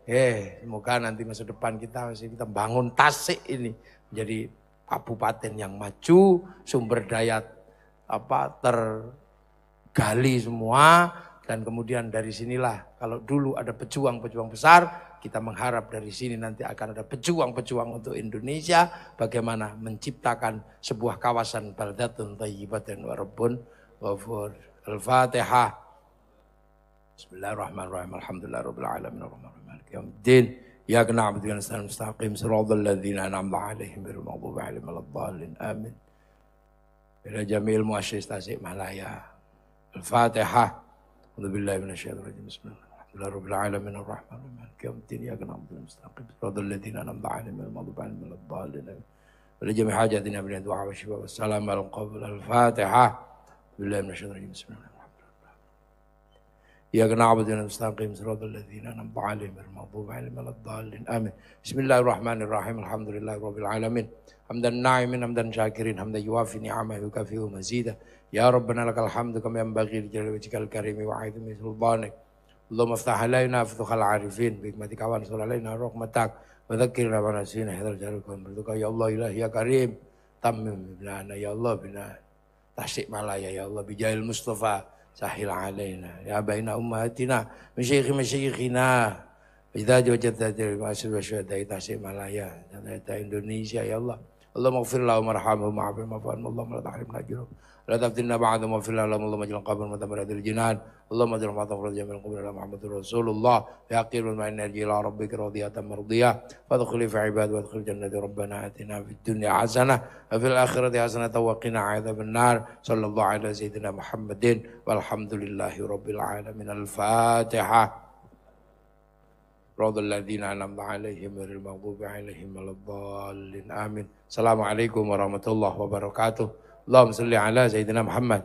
Semoga nanti masa depan kita bangun Tasik ini menjadi kabupaten yang maju, sumber daya tergali semua, dan kemudian dari sinilah kalau dulu ada pejuang-pejuang besar, kita mengharap dari sini nanti akan ada pejuang-pejuang untuk Indonesia bagaimana menciptakan sebuah kawasan baldatun thayyibatun wa rabbun ghafur. Al-Fatihah. Bismillahirrahmanirrahim. Alhamdulillahirabbil alamin arrahmanirrahim maliki yaumiddin. Iyyaka na'budu wa iyyaka nasta'in. Shiratal ladzina an'amta 'alaihim ghairil maghdubi 'alaihim waladdallin. Amin. Ila jami'il mu'assis Tasik Malaya. Al-Fatihah. A'udzubillahi minasyaitonir rajim. Bismillahirrahmanirrahim. Alamin arrahmanirrahim. Maliki yaumiddin. Iyyaka na'budu wa nasta'in. Shiratal ladzina an'amta 'alaihim ghairil maghdubi 'alaihim waladdallin. Ila jami'i hajatina bil du'a wa shifa wa salam al qabul. Al-Fatihah. Billahi minasyaitonir rajim. Bismillahirrahmanirrahim. Iyyaka na'budu wa nasta'in. Shiratal ladzina an'amta 'alaihim ghairil maghdubi 'alaihim waladdallin. Amin. Bismillahirrahmanirrahim. Alhamdulillahirabbil alamin. Hamdan na'imin hamdan syakirin hamdan yuwafi ni'amahu yukafi'u mazida. Ya Rabbana lakal hamdu kama yanbaghi li jalali wajhikal karimi wa 'azimi sultanik. Allahumma iftah alaina futuhal 'arifin bi hikmatika wa ansur alaina rahmatak wa dzakkirna ma nasina hadzal jalal berduka ya Allah ilahi ya karim tammim lana ya Allah bina Tasik Malaya ya Allah bijahil Mustafa sahil alaina ya baina ummahatina masyayikhina idza wajadta al-masir wa syuhada Tasik Malaya dan Indonesia ya Allah. Allahumma ighfir lahum warhamhum wa'afihim wa'fu Allahumma la tahrimna ajrahum la taftinna ba'dahum wa fil lahum Allahumma ij'al qabrahum mutabaradil jinan Allahumma ij'al ma'tafur jamil qubur ala Muhammadur Rasulullah ya aqil wa inna ila rabbika radiyatan mardiyah fadkhuli fi ibad wa adkhil jannati rabbana atina fid dunya hasanah wa fil akhirati hasanah wa qina adzaban nar sallallahu ala sayyidina Muhammadin walhamdulillahi rabbil alamin. Al-Fatihah. Radul ladzina an'amta 'alaihim ghairil maghdubi 'alaihim waladdallin. Amin. Assalamualaikum warahmatullahi wabarakatuh. Allahumma shalli ala sayyidina Muhammad.